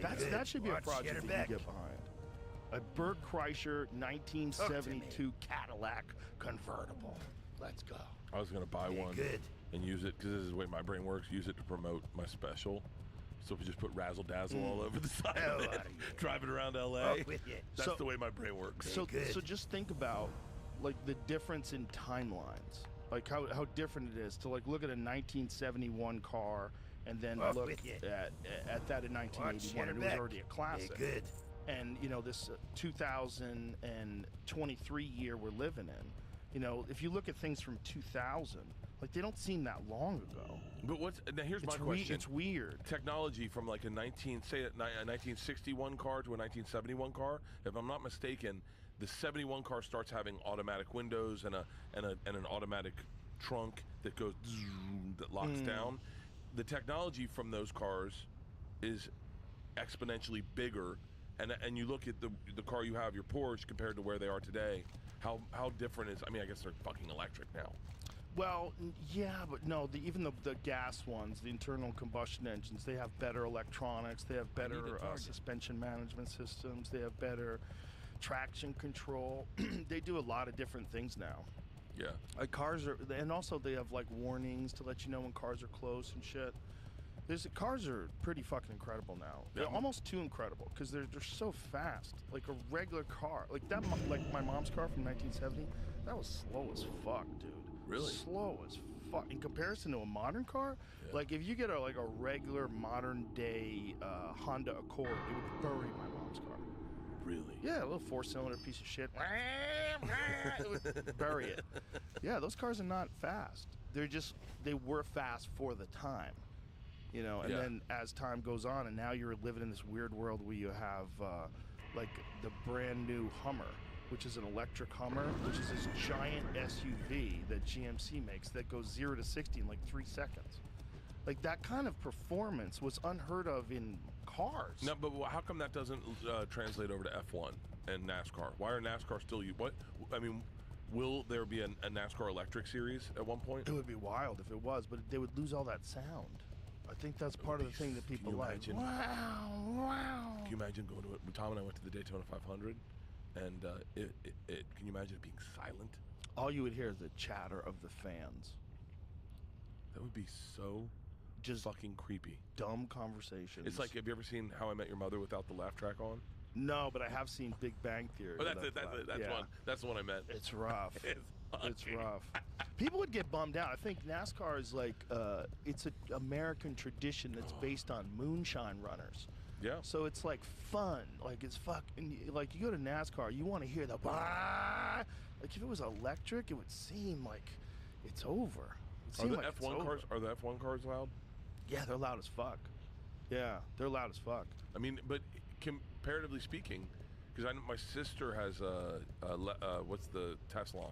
That should be a project that you get behind. A Burt Kreischer 1972 Cadillac convertible. Let's go. I was gonna buy one and use it because this is the way my brain works. Use it to promote my special. So we just put razzle dazzle all over the side of it, driving around LA. That's the way my brain works. So just think about like the difference in timelines, like how different it is to like look at a 1971 car and then look at that in 1981, and it was already a classic. And you know, this 2023 year we're living in, you know, if you look at things from 2000, like they don't seem that long ago. But now here's my question. It's weird. Technology from like a 1961 car to a 1971 car. If I'm not mistaken, the 71 car starts having automatic windows and an automatic trunk that goes that locks down. The technology from those cars is exponentially bigger. And you look at the car you have, your Porsche, compared to where they are today, how different is? I mean, I guess they're fucking electric now. Well, yeah, but no, even the gas ones, the internal combustion engines, they have better electronics, they have better suspension management systems, they have better traction control. They do a lot of different things now. Yeah. Like cars are, and also they have like warnings to let you know when cars are close and shit. Cars are pretty fucking incredible now. They're almost too incredible because they're so fast. Like a regular car, like my mom's car from 1970, that was slow as fuck, dude. Really? Slow as fuck in comparison to a modern car. Yeah. Like if you get a regular modern day Honda Accord, it would bury my mom's car. Really? Yeah, a little 4-cylinder piece of shit. It would bury it. Yeah, those cars are not fast. They were fast for the time. You know, and then as time goes on, and now you're living in this weird world where you have like the brand new Hummer, which is an electric Hummer, which is this giant SUV that GMC makes that goes 0 to 60 in like 3 seconds. Like that kind of performance was unheard of in cars. No, but how come that doesn't translate over to F1 and NASCAR? Why are NASCAR still will there be a NASCAR electric series at one point? It would be wild if it was, but they would lose all that sound. I think that's part of the thing that people like. Wow. Can you imagine going to it? Tom and I went to the Daytona 500, and can you imagine it being silent? All you would hear is the chatter of the fans. That would be so just fucking creepy. Dumb conversations. It's like, have you ever seen How I Met Your Mother without the laugh track on? No, but I have seen Big Bang Theory. Oh, that's one. That's the one I meant. It's rough. It's rough. People would get bummed out. I think NASCAR is like, it's an American tradition that's based on moonshine runners. Yeah. So it's like fun. Like it's fucking, like you go to NASCAR, you want to hear the bah! Like if it was electric, it would seem like it's over. Are the F1 cars loud? Yeah, they're loud as fuck. Yeah, they're loud as fuck. I mean, but comparatively speaking, because my sister has what's the Tesla?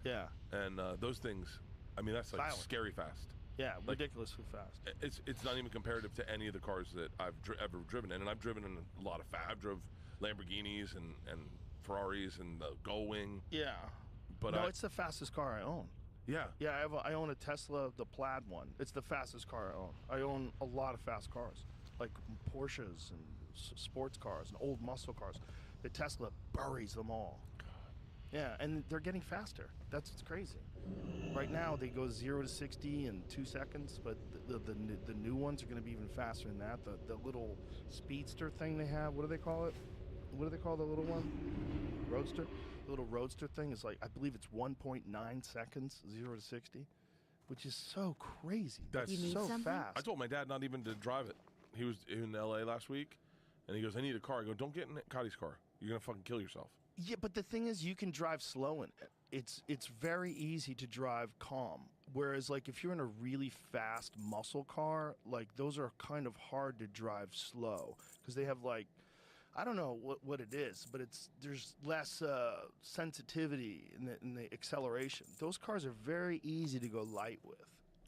Yeah. And those things, I mean, that's like Silent. Scary fast. Yeah, ridiculously fast. It's not even comparative to any of the cars that I've ever driven in, and I've driven in a lot of I've drove Lamborghinis and Ferraris and the Gullwing. Yeah. But no, it's the fastest car I own. Yeah. Yeah, I own a Tesla, the plaid one. It's the fastest car I own. I own a lot of fast cars, like Porsches and sports cars and old muscle cars. The Tesla buries them all. Yeah, and they're getting faster. That's what's crazy. Right now, they go 0 to 60 in 2 seconds, but the new ones are going to be even faster than that. The little speedster thing they have, what do they call it? What do they call the little one? Roadster? The little roadster thing is like, I believe it's 1.9 seconds, 0 to 60, which is so crazy. That's so fast. I told my dad not even to drive it. He was in LA last week, and he goes, I need a car. I go, don't get in Cotty's car. You're going to fucking kill yourself. Yeah, but the thing is, you can drive slow in it. It's very easy to drive calm. Whereas, like, if you're in a really fast muscle car, like, those are kind of hard to drive slow. Because they have, like, I don't know what it is, but there's less sensitivity in the acceleration. Those cars are very easy to go light with.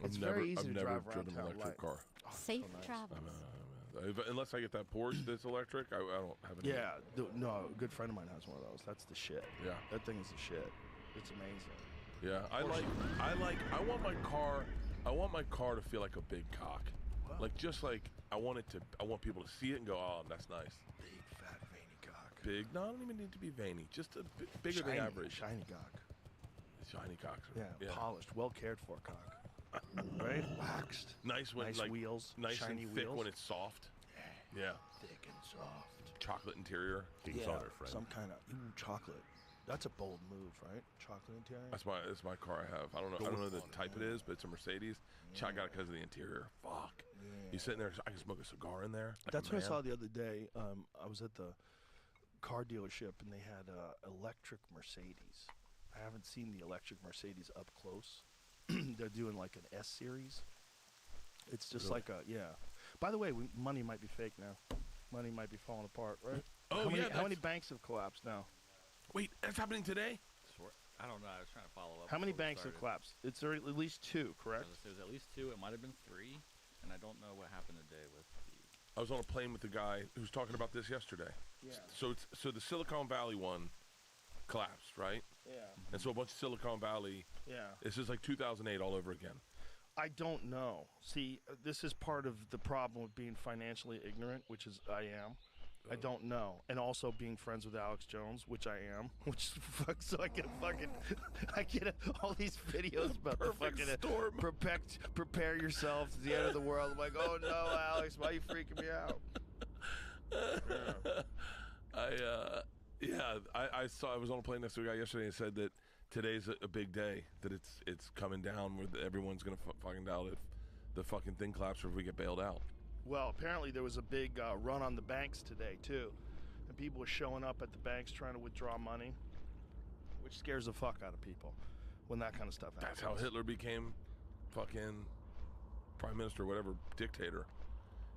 It's very easy to drive around driven an town electric light. car. Safe travels. Unless I get that Porsche that's electric, I don't have any. Yeah, no, a good friend of mine has one of those. That's the shit. Yeah. That thing is the shit. It's amazing. Yeah, I want my car to feel like a big cock. What? Like, just like, I want people to see it and go, oh, that's nice. Big, fat, veiny cock. big. No, I don't even need to be veiny. Just a bigger than average. Shiny cock. Shiny cocks. Yeah, polished, well cared for cock. Right? Waxed. Nice when nice like wheels. nice shiny and thick wheels. when it's soft. Yeah. Thick and soft. Chocolate interior. King's Yeah, Honor, friend. some kind of chocolate. That's a bold move, right? Chocolate interior. That's my car I have. I don't know the type it is, but it's a Mercedes. I got it because of the interior. Fuck. You sitting there, I can smoke a cigar in there. Like That's what I saw the other day. I was at the car dealership and they had electric Mercedes. I haven't seen the electric Mercedes up close. They're doing like an S series. It's just like a By the way, money might be fake now. Money might be falling apart, right? Oh, How many banks have collapsed now? Wait, that's happening today? I don't know. I was trying to follow up. How many before we banks have started. collapsed? It's at least 2, correct? There was at least 2. It might have been 3, and I don't know what happened today with the. I was on a plane with the guy who was talking about this yesterday. Yeah. So the Silicon Valley one collapsed, right? Yeah. And so a bunch of Silicon Valley. Yeah. This is like 2008 all over again. I don't know. See, this is part of the problem with being financially ignorant, which is I am. I don't know. And also being friends with Alex Jones, which I am. Which so I get all these videos about the fucking storm. Prepare yourself to the end of the world. I'm like, oh no, Alex, why are you freaking me out? I was on a plane next to a guy yesterday and said that today's a big day, that it's coming down where everyone's gonna find out if the fucking thing collapses or if we get bailed out. Well, apparently there was a big run on the banks today too, and people were showing up at the banks trying to withdraw money, which scares the fuck out of people when that kind of stuff happens. That's how Hitler became fucking prime minister, whatever, dictator.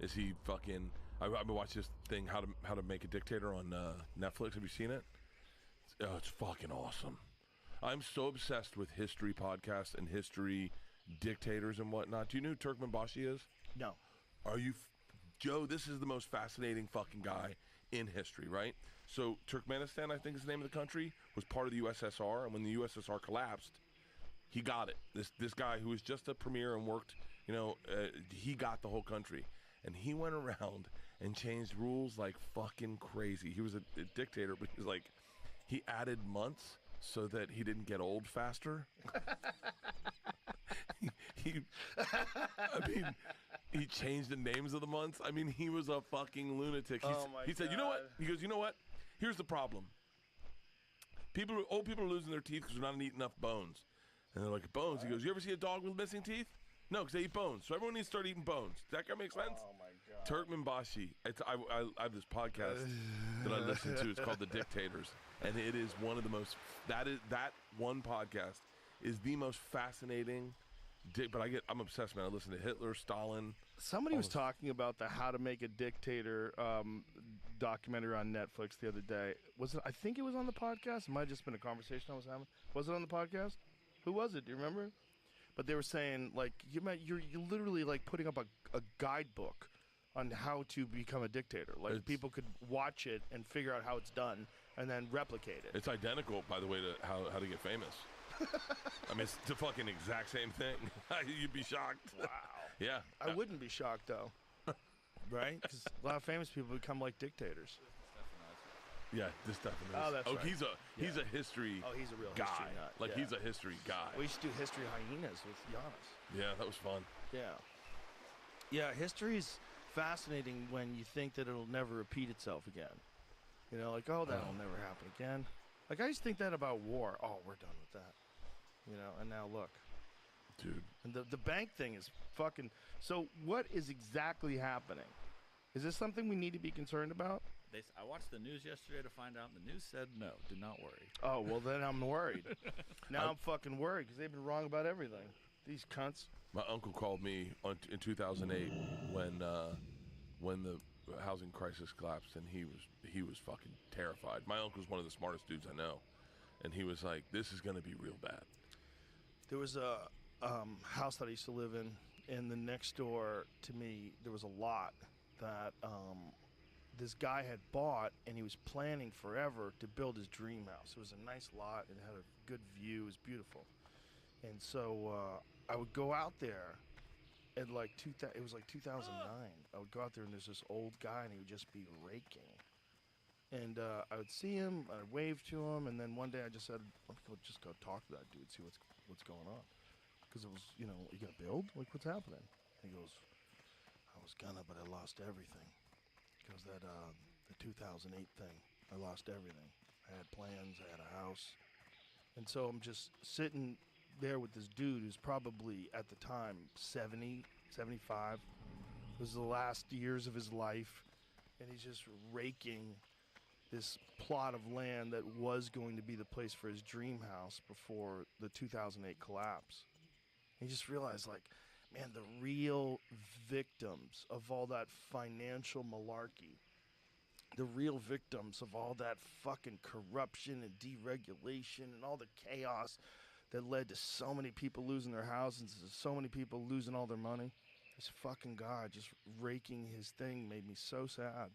Is he fucking? I've been watching this thing, how to make a dictator on Netflix. Have you seen it? It's fucking awesome. I'm so obsessed with history podcasts and history dictators and whatnot. Do you know who Turkmenbashi is? No. Are you, Joe? This is the most fascinating fucking guy in history, right? So Turkmenistan, I think is the name of the country, was part of the USSR, and when the USSR collapsed, he got it. This guy who was just a premier and worked, he got the whole country, and he went around and changed rules like fucking crazy. He was a dictator, but he was like, he added months so that he didn't get old faster. He changed the names of the months. I mean, he was a fucking lunatic. He said, you know what? He goes, you know what? Here's the problem. Old people are losing their teeth because they're not eating enough bones. And they're like, bones? He goes, you ever see a dog with missing teeth? No, because they eat bones. So everyone needs to start eating bones. Does that make sense? Oh, my God. Turkmenbashi. I have this podcast that I listen to. It's called The Dictators. And it is one of the most, that one podcast is the most fascinating. But I'm obsessed, man. I listen to Hitler, Stalin. Somebody was talking about the How to Make a Dictator documentary on Netflix the other day. Was it? I think it was on the podcast. It might have just been a conversation I was having. Was it on the podcast? Who was it? Do you remember? But they were saying, like, you're literally like putting up a guidebook on how to become a dictator. Like, people could watch it and figure out how it's done and then replicate it. It's identical, by the way, to how to get famous. I mean, it's the fucking exact same thing. You'd be shocked. Wow. Yeah. I wouldn't be shocked, though. Right? Because a lot of famous people become like dictators. Yeah, this definitely is. Oh, that's right. He's a history Oh, he's a real guy. history nut. Like, yeah. he's a history guy. We used to do History Hyenas with Giannis. Yeah, that was fun. Yeah. Yeah, history's fascinating when you think that it'll never repeat itself again. You know, like, oh, that'll never happen again. Like, I used to think that about war. Oh, we're done with that. You know, and now look. Dude. And the bank thing is fucking... So what is exactly happening? Is this something we need to be concerned about? I watched the news yesterday to find out, and the news said no, do not worry. Oh, well, then I'm worried. Now I'm fucking worried because they've been wrong about everything. These cunts. My uncle called me in 2008 when the housing crisis collapsed, and he was fucking terrified. My uncle's one of the smartest dudes I know, and he was like, "This is going to be real bad." There was a house that I used to live in, and the next door to me, there was a lot that this guy had bought, and he was planning forever to build his dream house. It was a nice lot, and it had a good view. It was beautiful. And so I would go out there, and it was like 2009. I would go out there, and there's this old guy, and he would just be raking. And I would see him, I'd wave to him, and then one day I just said, "Let's go, just go talk to that dude, see what's going on." Because it was, you know, you gonna build? Like, what's happening? He goes, "I was gonna, but I lost everything." Because that the 2008 thing, I lost everything. I had plans, I had a house, and so I'm just sitting there with this dude who's probably at the time 70, 75. It was the last years of his life, and he's just raking this plot of land that was going to be the place for his dream house before the 2008 collapse. He just realized, like, man, the real victims of all that financial malarkey, the real victims of all that fucking corruption and deregulation and all the chaos that led to so many people losing their houses and so many people losing all their money. This fucking guy just raking his thing made me so sad.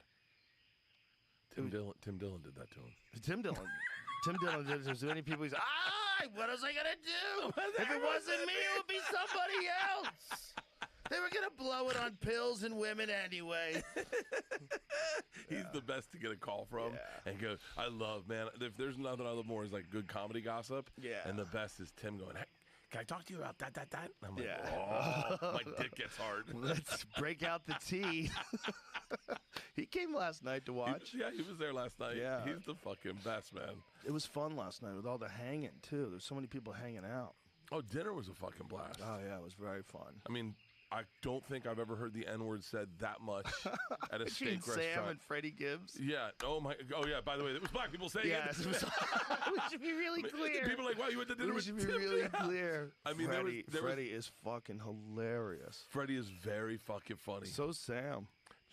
Tim Dillon did that to him. Tim Dillon did it to so many people. He's what was I gonna do? If it wasn't me, it would be somebody else. They were gonna blow it on pills and women anyway. He's the best to get a call from and go, I love, man, if there's nothing I love more is like good comedy gossip. Yeah. And the best is Tim going, hey, can I talk to you about that? And I'm like, oh, my dick gets hard. Let's break out the tea. He came last night to watch. He was there last night. Yeah. He's the fucking best, man. It was fun last night with all the hanging, too. There's so many people hanging out. Oh, dinner was a fucking blast. Oh, yeah, it was very fun. I mean, I don't think I've ever heard the N-word said that much at a steak restaurant. Sam and Freddie Gibbs. Yeah. Oh yeah. By the way, it was black people saying it. We should be really clear. People are like, wow, you went to dinner with Tim? We should be really clear. I mean, Freddie is fucking hilarious. Freddie is very fucking funny. So Sam.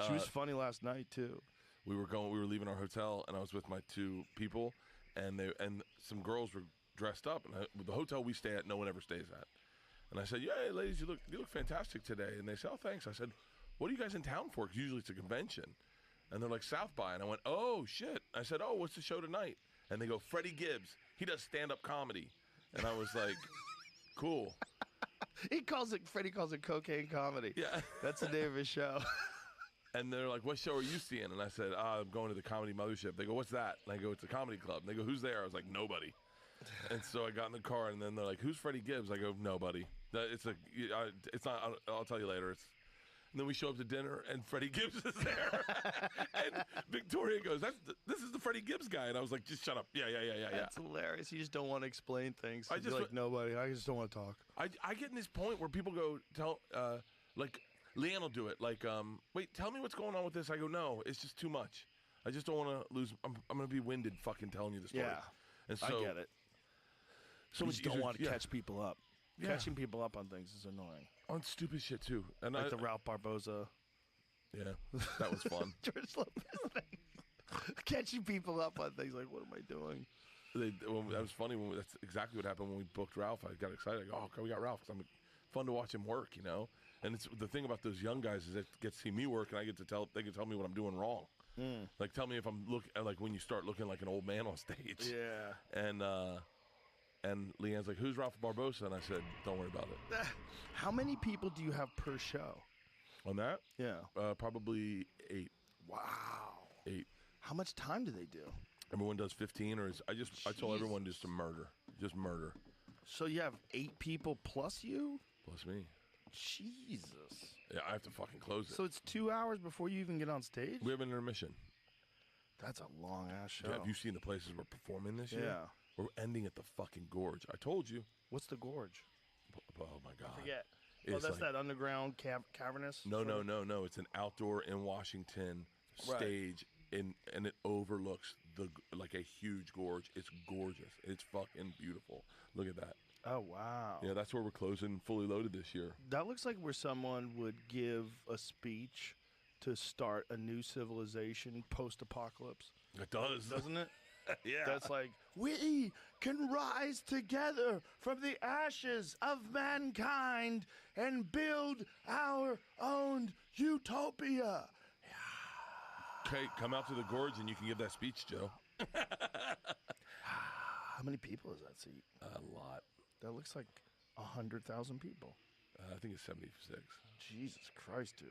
She was funny last night too. We were leaving our hotel, and I was with my two people, and some girls were dressed up. And the hotel we stay at, no one ever stays at. And I said, yeah, hey, ladies, you look fantastic today. And they said, oh, thanks. I said, what are you guys in town for? Because usually it's a convention. And they're like, South by. And I went, oh, shit. I said, oh, what's the show tonight? And they go, Freddie Gibbs. He does stand-up comedy. And I was like, cool. Freddie calls it cocaine comedy. Yeah. That's the name of his show. And they're like, what show are you seeing? And I said, I'm going to the Comedy Mothership. They go, what's that? And I go, it's a comedy club. And they go, who's there? I was like, nobody. And so I got in the car, and then they're like, who's Freddie Gibbs? I go, nobody. It's not, I'll tell you later. And then we show up to dinner, and Freddie Gibbs is there. And Victoria goes, this is the Freddie Gibbs guy. And I was like, just shut up. Yeah. That's hilarious. You just don't want to explain things. I just like, nobody. I just don't want to talk. I get in this point where people go, like, Leanne will do it. Like, wait, tell me what's going on with this. I go, no, it's just too much. I just don't want to lose. I'm going to be winded fucking telling you the story. Yeah, and so, I get it. So you just don't want to catch people up. Yeah. Catching people up on things is annoying. On stupid shit, too. And like the Ralph Barboza. Yeah, that was fun. George Lopez thing. Catching people up on things. Like, what am I doing? That was funny. That's exactly what happened when we booked Ralph. I got excited. I go, oh, okay, we got Ralph. It's fun to watch him work, you know? And it's the thing about those young guys is they get to see me work, and they can tell me what I'm doing wrong. Like, tell me if I'm like when you start looking like an old man on stage. Yeah. And Leanne's like, who's Ralph Barbosa? And I said, don't worry about it. How many people do you have per show? On that? Yeah. Probably 8. Wow. 8. How much time do they do? Everyone does 15, I told everyone just to murder. Just murder. So you have 8 people plus you? Plus me. Jesus. Yeah, I have to fucking close it. So it's 2 hours before you even get on stage? We have an intermission. That's a long-ass show. Yeah, have you seen the places we're performing this year? Yeah. We're ending at the fucking Gorge. I told you. What's the Gorge? Oh, my God. I forget. That's like, that underground cavernous? No. It's an outdoor in Washington stage, and it overlooks like a huge gorge. It's gorgeous. It's fucking beautiful. Look at that. Oh, wow. Yeah, that's where we're closing Fully Loaded this year. That looks like where someone would give a speech to start a new civilization post-apocalypse. It does. Doesn't it? Yeah. That's like, we can rise together from the ashes of mankind and build our own utopia. Okay, come out to the Gorge and you can give that speech, Joe. How many people is that seat? A lot. That looks like 100,000 people. I think it's 76. Jesus Christ, dude.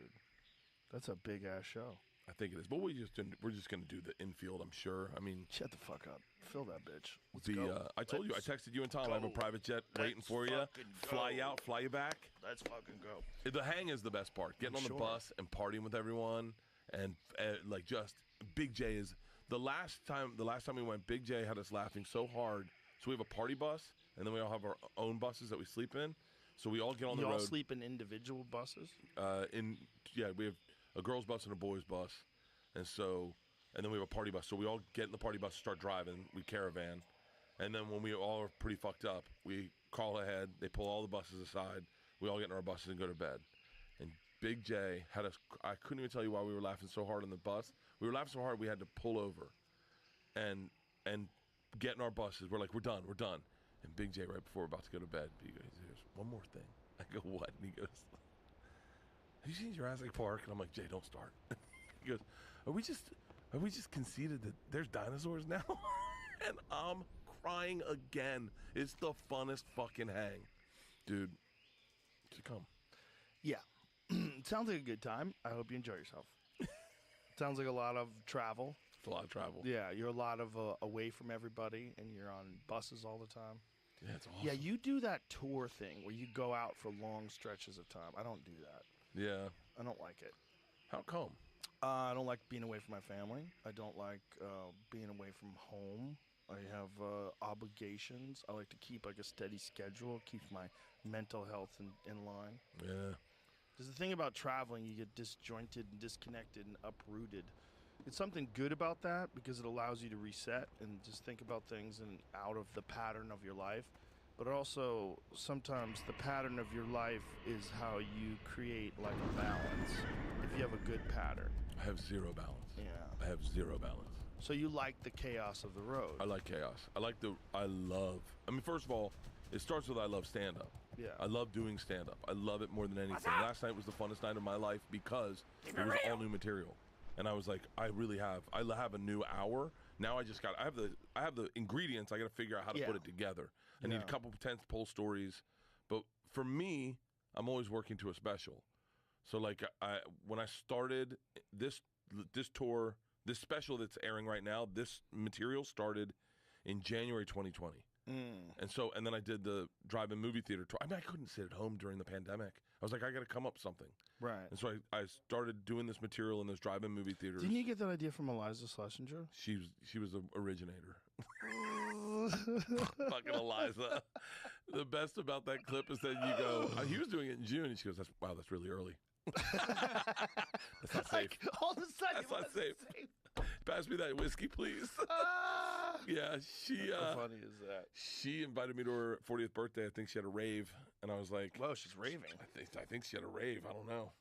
That's a big-ass show. I think it is. But we're just gonna do the infield. I'm sure. I mean, Shut the fuck up. Fill that bitch. Let's the go. I told you. I texted you and Tom. I have a go. private jet waiting for you. fucking Fly you go. out, fly you back. Let's fucking go. The hang is the best part. Getting on the sure. bus and partying with everyone, and like just Big J is the last time we went. Big J had us laughing so hard. So we have a party bus, and then we all have our own buses that we sleep in. So we all get on the road. You all sleep in individual buses? We have a girls' bus and a boys' bus, and then we have a party bus. So we all get in the party bus, start driving. We caravan, and then when we all are pretty fucked up, we call ahead. They pull all the buses aside. We all get in our buses and go to bed. And Big J had us. I couldn't even tell you why we were laughing so hard on the bus. We were laughing so hard we had to pull over, and get in our buses. We're like, we're done. And Big J, right before we're about to go to bed, he goes, one more thing. I go, what? And he goes, have you seen Jurassic Park? And I'm like, Jay, don't start. He goes, are we just conceded that there's dinosaurs now? And I'm crying again. It's the funnest fucking hang. Dude, to come. Yeah. Sounds like a good time. I hope you enjoy yourself. Sounds like a lot of travel. It's a lot of travel. Yeah, you're a lot of away from everybody, and you're on buses all the time. Yeah, it's awesome. Yeah, you do that tour thing where you go out for long stretches of time. I don't do that. Yeah. I don't like it. How come? I don't like being away from my family. I don't like being away from home. I have obligations. I like to keep like a steady schedule, keep my mental health in line. Yeah. Because the thing about traveling, you get disjointed and disconnected and uprooted. It's something good about that because it allows you to reset and just think about things and out of the pattern of your life. But also, sometimes the pattern of your life is how you create like a balance. If you have a good pattern. I have zero balance. Yeah. I have zero balance. So you like the chaos of the road. I like chaos. I mean, first of all, it starts with I love stand-up. Yeah. I love doing stand-up. I love it more than anything. Last night was the funnest night of my life because it was all new material. And I was like, I have a new hour. Now I have the ingredients. I got to figure out how to put it together. I need a couple of tentpole stories. But for me, I'm always working to a special. So like when I started this tour, this special that's airing right now, this material started in January 2020. And then I did the drive-in movie theater tour. I mean, I couldn't sit at home during the pandemic. I was like, I got to come up with something. Right. And so I started doing this material in this drive-in movie theaters. Didn't you get that idea from Eliza Schlesinger? She was the originator. Fucking Eliza. The best about that clip is that you go, he was doing it in June, and she goes, that's really early. That's not safe. Like, all of a sudden, That's not safe. Pass me that whiskey, please. Yeah, How funny is that? she invited me to her 40th birthday. I think she had a rave, and I was like, Whoa, she's raving. I think she had a rave. I don't know.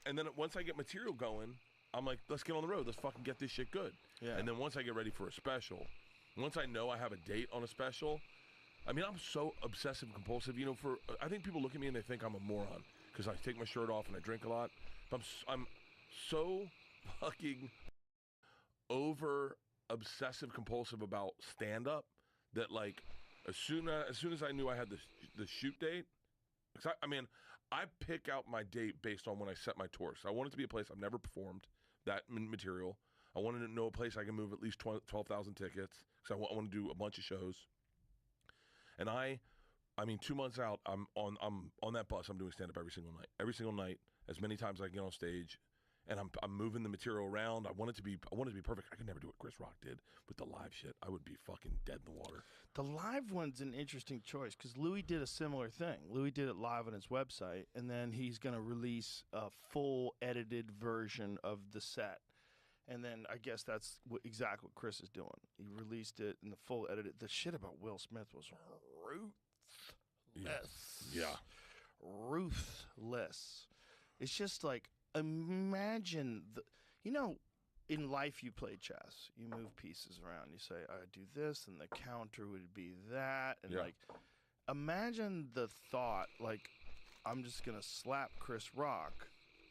And then once I get material going, I'm like, let's get on the road. Let's fucking get this shit good. Yeah. And then once I get ready for a special, once I know I have a date on a special, I mean, I'm so obsessive compulsive. You know, I think people look at me and they think I'm a moron because I take my shirt off and I drink a lot. But I'm so fucking over obsessive compulsive about stand up that like as soon as I knew I had the shoot date, I pick out my date based on when I set my tour. So I want it to be a place I've never performed that material. I wanted to know a place I can move at least 12,000 tickets because I want to do a bunch of shows. And I mean 2 months out, I'm on that bus. I'm doing stand up every single night, as many times as I can get on stage. And I'm moving the material around. I want it to be perfect. I could never do what Chris Rock did with the live shit. I would be fucking dead in the water. The live one's an interesting choice because Louis did a similar thing. Louis did it live on his website, and then he's going to release a full edited version of the set. And then I guess that's exactly what Chris is doing. He released it in the full edited. The shit about Will Smith was ruthless. Yeah. Ruthless. It's just like, imagine in life you play chess. You move pieces around. You say, I do this, and the counter would be that. And like, imagine the thought, like, I'm just going to slap Chris Rock,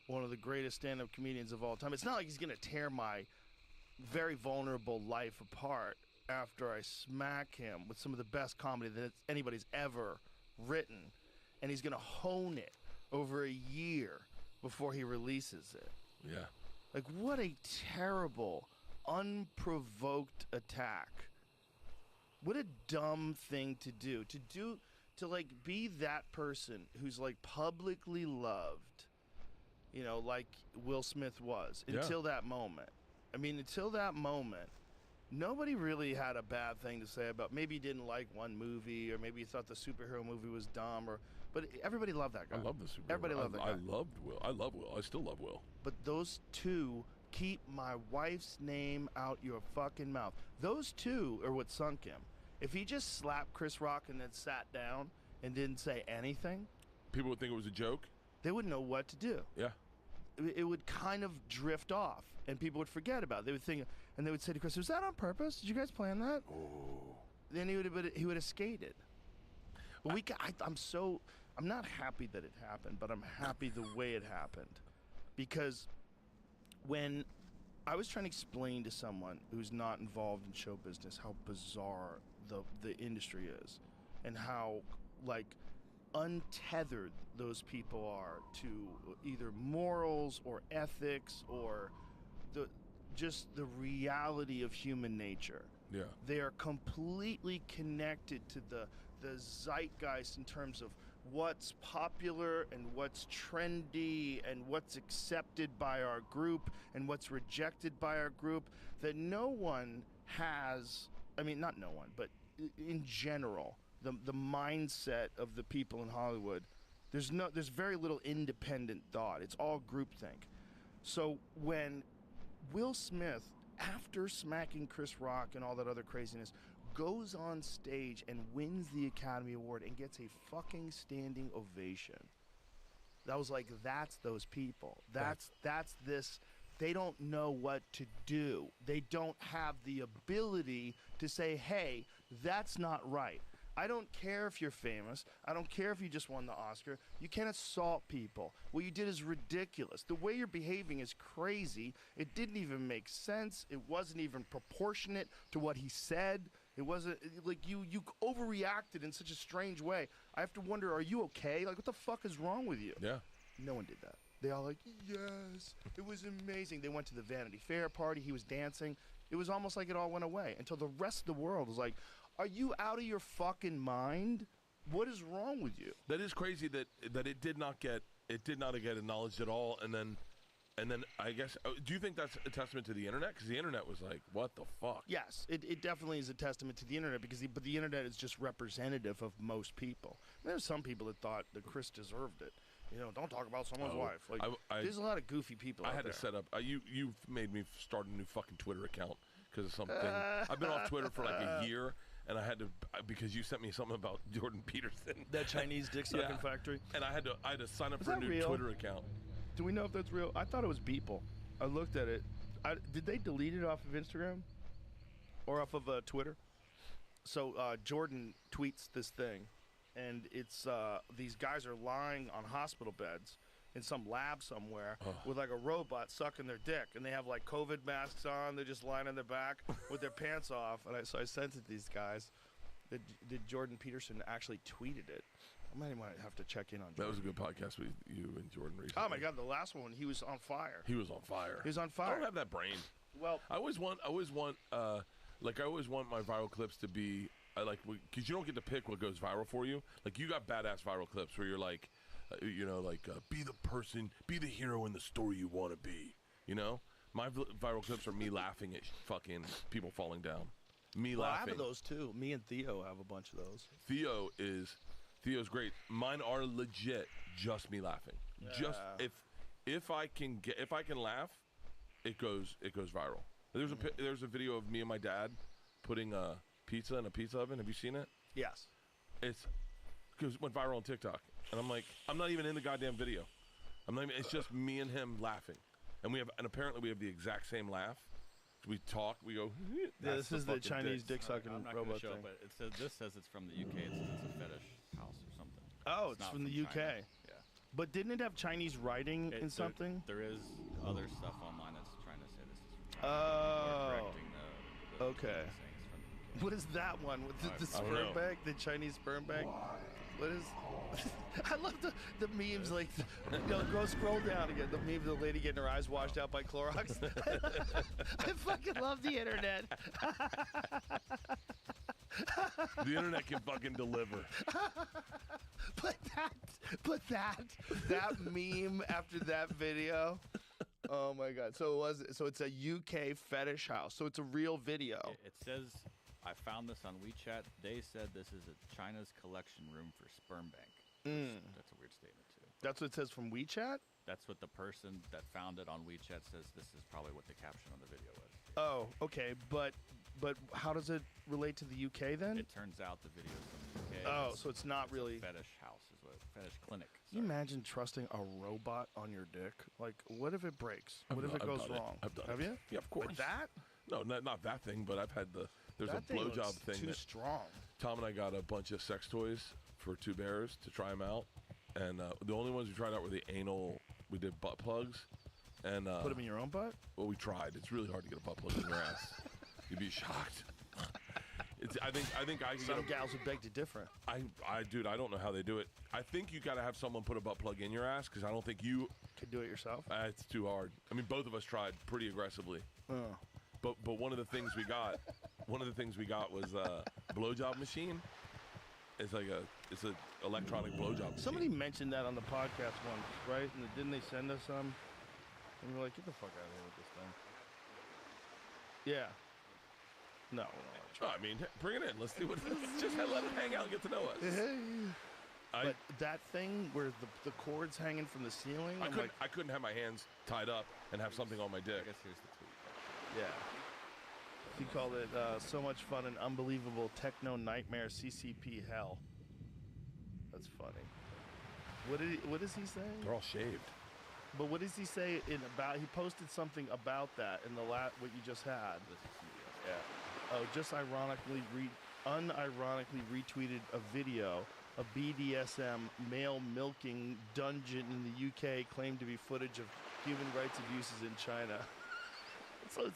one of the greatest stand-up comedians of all time. It's not like he's going to tear my very vulnerable life apart after I smack him with some of the best comedy that anybody's ever written. And he's going to hone it over a year before he releases it. Yeah. Like, what a terrible, unprovoked attack. What a dumb thing to do. To like, be that person who's, like, publicly loved, you know, like Will Smith was, until that moment. I mean, until that moment, nobody really had a bad thing to say about, maybe he didn't like one movie, or maybe he thought the superhero movie was dumb, but everybody loved that guy. I love the superhero. Everybody loved that guy. I loved Will. I love Will. I still love Will. But those two, keep my wife's name out your fucking mouth. Those two are what sunk him. If he just slapped Chris Rock and then sat down and didn't say anything, people would think it was a joke. They wouldn't know what to do. Yeah. It would kind of drift off, and people would forget about it. They would think, and they would say to Chris, "Was that on purpose? Did you guys plan that?" Oh. Then he would have skated. But I'm not happy that it happened, but I'm happy the way it happened, because when I was trying to explain to someone who's not involved in show business how bizarre the industry is, and how, like, untethered those people are to either morals or ethics or just the reality of human nature. Yeah. They are completely connected to the zeitgeist in terms of what's popular and what's trendy and what's accepted by our group and what's rejected by our group, that no one has, I mean, not no one, but in general, the mindset of the people in Hollywood, there's very little independent thought. It's all groupthink. So when Will Smith, after smacking Chris Rock and all that other craziness, goes on stage and wins the Academy Award and gets a fucking standing ovation, that was like, that's those people. That's this. They don't know what to do. They don't have the ability to say, hey, that's not right. I don't care if you're famous. I don't care if you just won the Oscar. You can't assault people. What you did is ridiculous. The way you're behaving is crazy. It didn't even make sense. It wasn't even proportionate to what he said. It wasn't, like, you overreacted in such a strange way. I have to wonder, are you okay? Like, what the fuck is wrong with you? Yeah. No one did that. They all like, yes, it was amazing. They went to the Vanity Fair party. He was dancing. It was almost like it all went away until the rest of the world was like, are you out of your fucking mind? What is wrong with you? That is crazy that it did not get acknowledged at all, and then I guess, do you think that's a testament to the internet? Because the internet was like, what the fuck? Yes, it definitely is a testament to the internet, because but the internet is just representative of most people. There's some people that thought that Chris deserved it. You know, don't talk about someone's wife. Like, there's a lot of goofy people out there. I had to set up. You've made me start a new fucking Twitter account because of something. I've been off Twitter for like a year, and I had to, because you sent me something about Jordan Peterson, that Chinese dick sucking factory, and I had to sign up for a new Twitter account. Do we know if that's real? I thought it was Beeple. I looked at it. Did they delete it off of Instagram or off of Twitter? So Jordan tweets this thing, and it's these guys are lying on hospital beds in some lab somewhere with like a robot sucking their dick, and they have like COVID masks on. They're just lying on their back with their pants off. And so I sent it to these guys. Did Jordan Peterson actually tweeted it? I might have to check in on Jordan. That was a good podcast with you and Jordan recently. Oh my God, the last one, he was on fire. He was on fire. He was on fire. I don't have that brain. Well, I always want my viral clips to be, because you don't get to pick what goes viral for you. Like, you got badass viral clips where you're like, be the person, be the hero in the story you want to be. You know, my viral clips are me laughing at fucking people falling down. Me laughing. I have those too. Me and Theo have a bunch of those. Theo's great. Mine are legit just me laughing. Yeah. Just if I can laugh, it goes viral. There's a video of me and my dad putting a pizza in a pizza oven. Have you seen it? Yes. It's because it went viral on TikTok, and I'm like, I'm not even in the goddamn video. It's just me and him laughing, and apparently we have the exact same laugh. We talk. We go. Yeah, this is the Chinese dick sucking robot thing. But this says it's from the UK. It says it's a fetish house or something. Oh, it's from the UK. China. Yeah. But didn't it have Chinese writing in something? There is other stuff online that's trying to say this is from China. Oh. Correcting the okay. What is that one? The sperm bag? The Chinese sperm bag? What is? I love the memes like, go scroll down again. The meme of the lady getting her eyes washed out by Clorox. I fucking love the internet. The internet can fucking deliver. But that meme after that video. Oh my God! So it's a UK fetish house. So it's a real video. It says, I found this on WeChat. They said this is a China's collection room for sperm bank. That's a weird statement too. That's what it says from WeChat? That's what the person that found it on WeChat says. This is probably what the caption on the video was. Oh, okay. But how does it relate to the UK then? It turns out the video is from the UK. Oh, so it's not really a fetish house, is what fetish clinic. Can you imagine trusting a robot on your dick? Like, what if it breaks? What if it goes wrong? I've done Have it. you? Yeah, of course. Like that? No, not that thing, but I've had there's That a thing blowjob looks thing too that strong. Tom and I got a bunch of sex toys for two bears to try them out, and the only ones we tried out were the anal. We did butt plugs, and Put them in your own butt? well, we tried. It's really hard to get a butt plug in your ass. You'd be shocked. I think I could Some get gals would beg to differ. dude, I don't know how they do it. I think you got to have someone put a butt plug in your ass because I don't think you. Could do it yourself? It's too hard. I mean, both of us tried pretty aggressively. Oh. But one of the things we got, was a blowjob machine. It's like it's an electronic blowjob machine. Somebody mentioned that on the podcast once, right? And didn't they send us some? And we were like, get the fuck out of here with this thing. Yeah. No. I mean, bring it in. Let's do it. Let's just let it hang out and get to know us. But that thing where the cord's hanging from the ceiling, I couldn't have my hands tied up and have something on my dick. I guess here's the tweet. yeah. He called it so much fun and unbelievable techno nightmare CCP hell. That's funny. What does he say? They're all shaved. But what does he say he posted something about that in what you just had. This is somebody else. Yeah. Oh, just unironically retweeted a video of BDSM male milking dungeon in the UK claimed to be footage of human rights abuses in China. So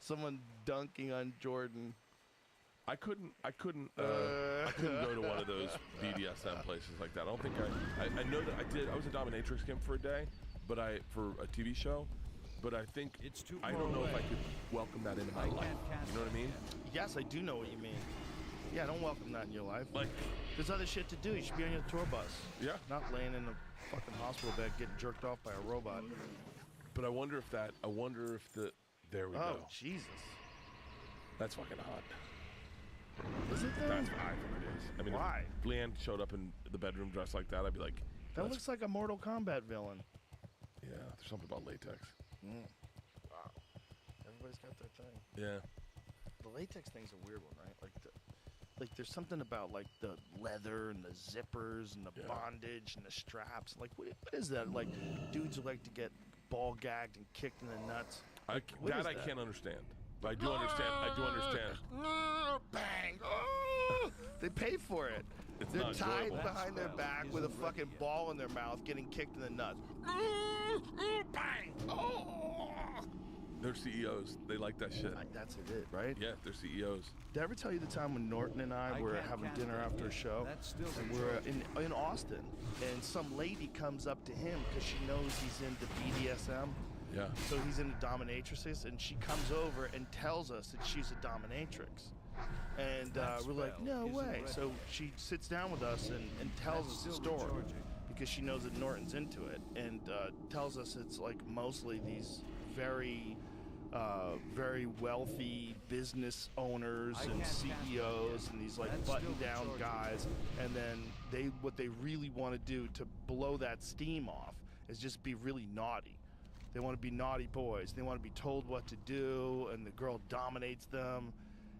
someone dunking on Jordan. I couldn't go to one of those BDSM places like that. I don't think I know that I did. I was a dominatrix camp for a day, but for a TV show. But I think I don't know if I could welcome that into my life. You know what I mean? Yes, I do know what you mean. Yeah, don't welcome that in your life. Like, there's other shit to do. You should be on your tour bus. Yeah. Not laying in a fucking hospital bed getting jerked off by a robot. But I wonder if there we go. Oh, Jesus. That's fucking hot. Is it though? That's what I think it is. I mean, Why? if Leanne showed up in the bedroom dressed like that, I'd be like, That looks like a Mortal Kombat villain. yeah, there's something about latex. Wow. Everybody's got their thing. Yeah. The latex thing's a weird one, right? Like there's something about like the leather and the zippers and the bondage and the straps. Like what is that? Like dudes who like to get ball gagged and kicked in the nuts. I can't understand. But I do understand. Bang! They pay for it. It's They're not tied enjoyable. behind their back with a fucking ball in their mouth, getting kicked in the nuts. Bang! They're CEOs. They like that shit. That's it, right? Yeah, they're CEOs. Did I ever tell you the time when Norton and I were having dinner after a show? And we're in Austin, and some lady comes up to him because she knows he's into BDSM. Yeah. So he's into dominatrixes, and she comes over and tells us that she's a dominatrix. And we're like, no way. So she sits down with us and tells us the story because she knows that Norton's into it, and tells us it's like mostly these very wealthy business owners and CEOs and these like button-down guys, and then what they really want to do to blow that steam off is just be really naughty. They want to be naughty boys. They want to be told what to do, and the girl dominates them.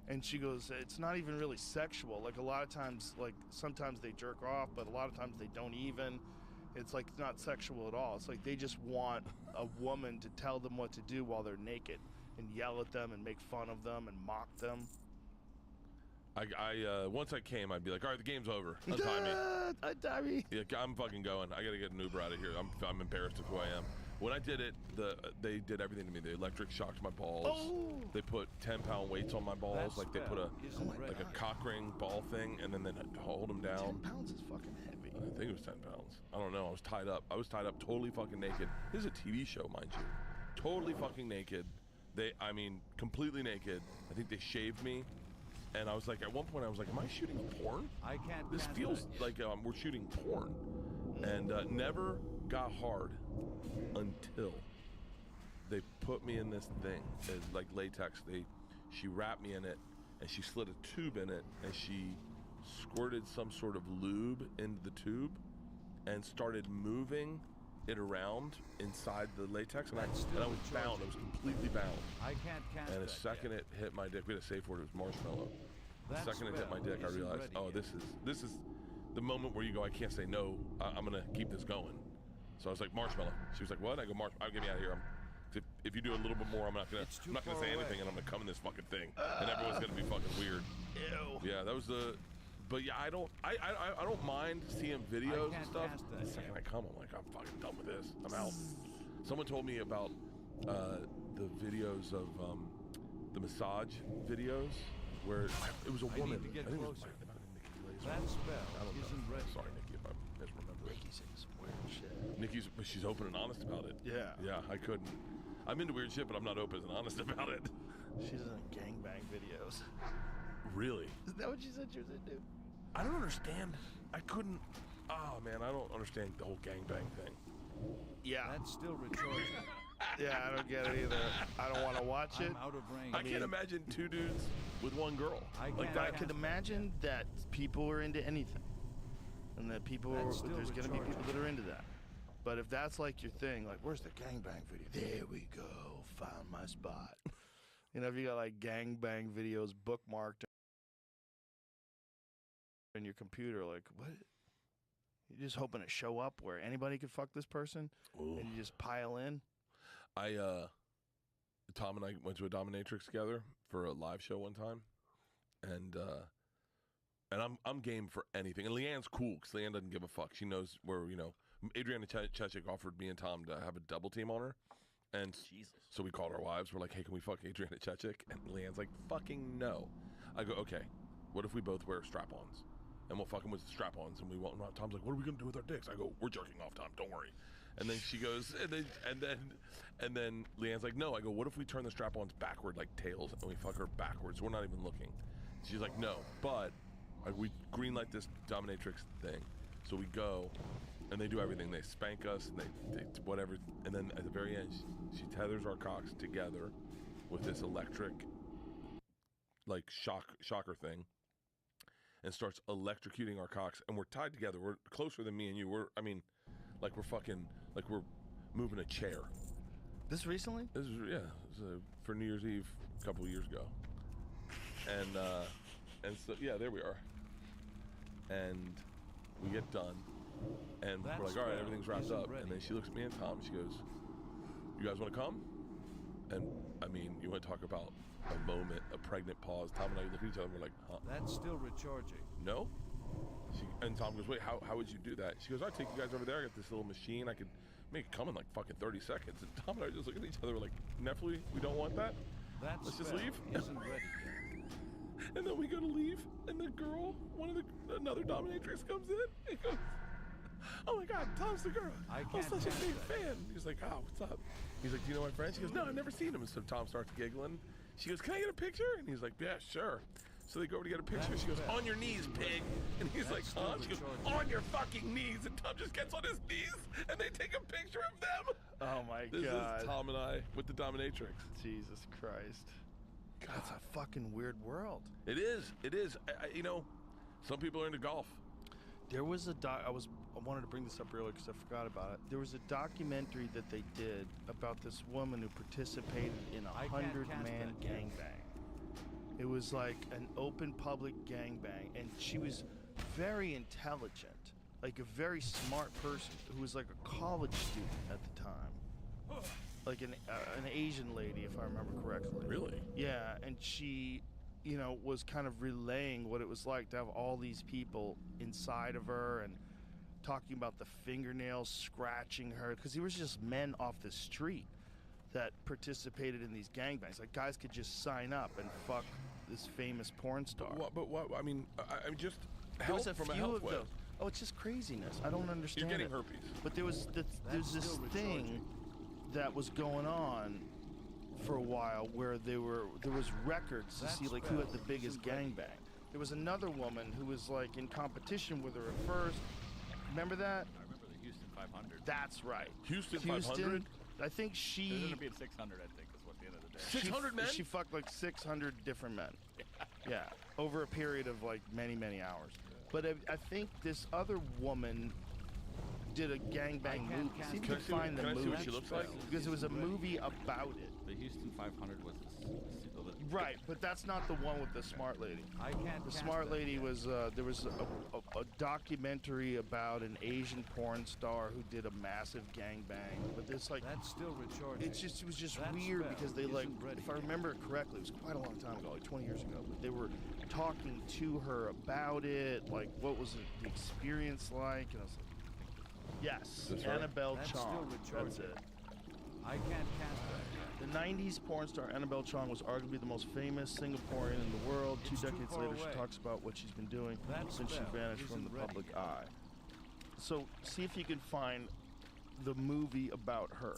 And she goes, it's not even really sexual. Like a lot of times, like sometimes they jerk off, but a lot of times they don't even. It's like not sexual at all. It's like they just want a woman to tell them what to do while they're naked and yell at them and make fun of them and mock them. Once I came, I'd be like, all right, the game's over. Untie me. Untie me. Yeah, I'm fucking going. I got to get an Uber out of here. I'm embarrassed of who I am. When I did it, they did everything to me. They electric shocked my balls. Oh. They put 10-pound weights on my balls. That Like they put a spell isn't ready like a yet. cock ring ball thing, and then they hold them down. 10 pounds is fucking heavy. I think it was 10 pounds. I don't know. I was tied up. Totally fucking naked. This is a TV show, mind you. Totally fucking naked. I mean, completely naked. I think they shaved me. And I was like, at one point, I was like, am I shooting porn? I can't. This cast feels that. like we're shooting porn. And never got hard until they put me in this thing. It's like latex. She wrapped me in it, and she slid a tube in it, and she squirted some sort of lube into the tube and started moving it around inside the latex, and I was bound. I was completely bound. I can't cast And the that second yet. it hit my dick, we had a safe word. It was marshmallow. The That second it hit my spell dick, I isn't realized, ready oh, yet. this is the moment where you go, I can't say no. I'm gonna keep this going. So I was like, marshmallow. She was like, what? I go, I'll get me out of here. If you do a little bit more, I'm not gonna far say anything, away. and I'm gonna come in this fucking thing, and everyone's gonna be fucking weird. Ew. Yeah, that was the. But yeah, I don't mind seeing videos and can't stuff. cast that The second yet. I come, I'm like, I'm fucking done with this. I'm out. Someone told me about the videos of the massage videos where it was a I need woman. to get I think it was closer. Nikki Glaser. That spell I don't know. isn't ready. Sorry, Nikki, if I misremember. Ricky's in some weird shit. But she's open and honest about it. Yeah. Yeah, I couldn't. I'm into weird shit, but I'm not open and honest about it. She's in gangbang videos. Really? Is that what she said she was into? I don't understand. I couldn't. Oh man, I don't understand the whole gangbang thing. Yeah. That's still recharging. Yeah, I don't get it either. I don't want to watch it. I'm out of range. I can't imagine two dudes with one girl. I Like can't I that. could imagine that people are into anything, and that That's still there's gonna be people recharging. that are into that. But if that's like your thing, like where's the gangbang video? There we go, found my spot. You know, if you got like gangbang videos bookmarked in your computer, like what? You're just hoping to show up where anybody could fuck this person, Ooh. and you just pile in. Tom and I went to a dominatrix together for a live show one time, and I'm game for anything. And Leanne's cool because Leanne doesn't give a fuck. She knows where Adriana Chechik offered me and Tom to have a double team on her, and so we called our wives. We're like, hey, can we fuck Adriana Chechik? And Leanne's like, fucking no. I go, okay. What if we both wear strap-ons? And we'll fuck them with strap-ons, and we won't. Tom's like, what are we gonna do with our dicks? I go, we're jerking off, Tom. Don't worry. And then she goes, and then Leanne's like, no. I go, what if we turn the strap-ons backward like tails, and we fuck her backwards? We're not even looking. She's like, no. But we greenlight this dominatrix thing, so we go, and they do everything. They spank us, and they whatever. And then at the very end, she tethers our cocks together with this electric, like shocker thing, and starts electrocuting our cocks, and we're tied together. We're closer than me and you. We're moving a chair. This recently? This is for New Year's Eve a couple of years ago, and so yeah, there we are, and we get done, and we're like, all right, everything's wrapped up, and then she looks at me and Tom, she goes, you guys want to come? And I mean, you want to talk about a moment, a pregnant pause. Tom and I look at each other and we're like, huh? That's still recharging. No? And Tom goes, wait, how would you do that? She goes, I'll take you guys over there. I got this little machine. I could make it come in like fucking 30 seconds. And Tom and I just look at each other like, Nephew, we don't want that. Let's just leave. Isn't ready yet. And then we go to leave, and the girl, another dominatrix comes in and goes, oh my God, Tom's the girl. I I'm can't such a catch big that. fan. He's like, oh, what's up? He's like, do you know my friend? She goes, no, I've never seen him. And so Tom starts giggling. She goes, can I get a picture? And he's like, yeah, sure. So they go over to get a picture. She goes, on your knees, pig. And he's like, huh? She goes, on your fucking knees. And Tom just gets on his knees, and they take a picture of them. Oh my This God. is Tom and I with the dominatrix. Jesus Christ. That's a fucking weird world. It is. It is. Some people are into golf. There was I wanted to bring this up earlier because I forgot about it. There was a documentary that they did about this woman who participated in a I can't 100-man cast that yet. gangbang. It was like an open public gangbang, and she was very intelligent, like a very smart person who was like a college student at the time, like an Asian lady, if I remember correctly. Really? Yeah, and she, was kind of relaying what it was like to have all these people inside of her, and talking about the fingernails scratching her, because there was just men off the street that participated in these gangbangs. Like, guys could just sign up and fuck this famous porn star. But what? I mean, I just there was a from few a of those. Oh, it's just craziness. I don't understand. You're getting it. herpes. But there's this thing that was going on for a while where there was records to see like who had the biggest gangbang. There was another woman who was like in competition with her at first. Remember that? I remember the Houston 500. That's right. Houston 500? I think she... There's going to be 600, I think, is what the end of the day. 600 men? She fucked like 600 different men. Yeah, over a period of like many, many hours. But I think this other woman did a gangbang movie. See if you can find the movie. Can I see what she looks like? Because it was a movie about it. The Houston 500 was Right, but that's not the one with the smart lady. The smart lady was, there was a documentary about an Asian porn star who did a massive gangbang. But it's like, That's still recharging. it was just That weird spell because they like, isn't ready if I yet. remember it correctly, it was quite a long time ago, like 20 years ago, but they were talking to her about it, like what was the experience like, and I was like, yes, That's right. Annabelle That's Chong, still that's recharging. it. I can't cast that. The 90s porn star Annabelle Chong was arguably the most famous Singaporean in the world. It's 2 too decades far later, away. she talks about what she's been doing That since she spell vanished from isn't the ready public yet. eye. So see if you can find the movie about her.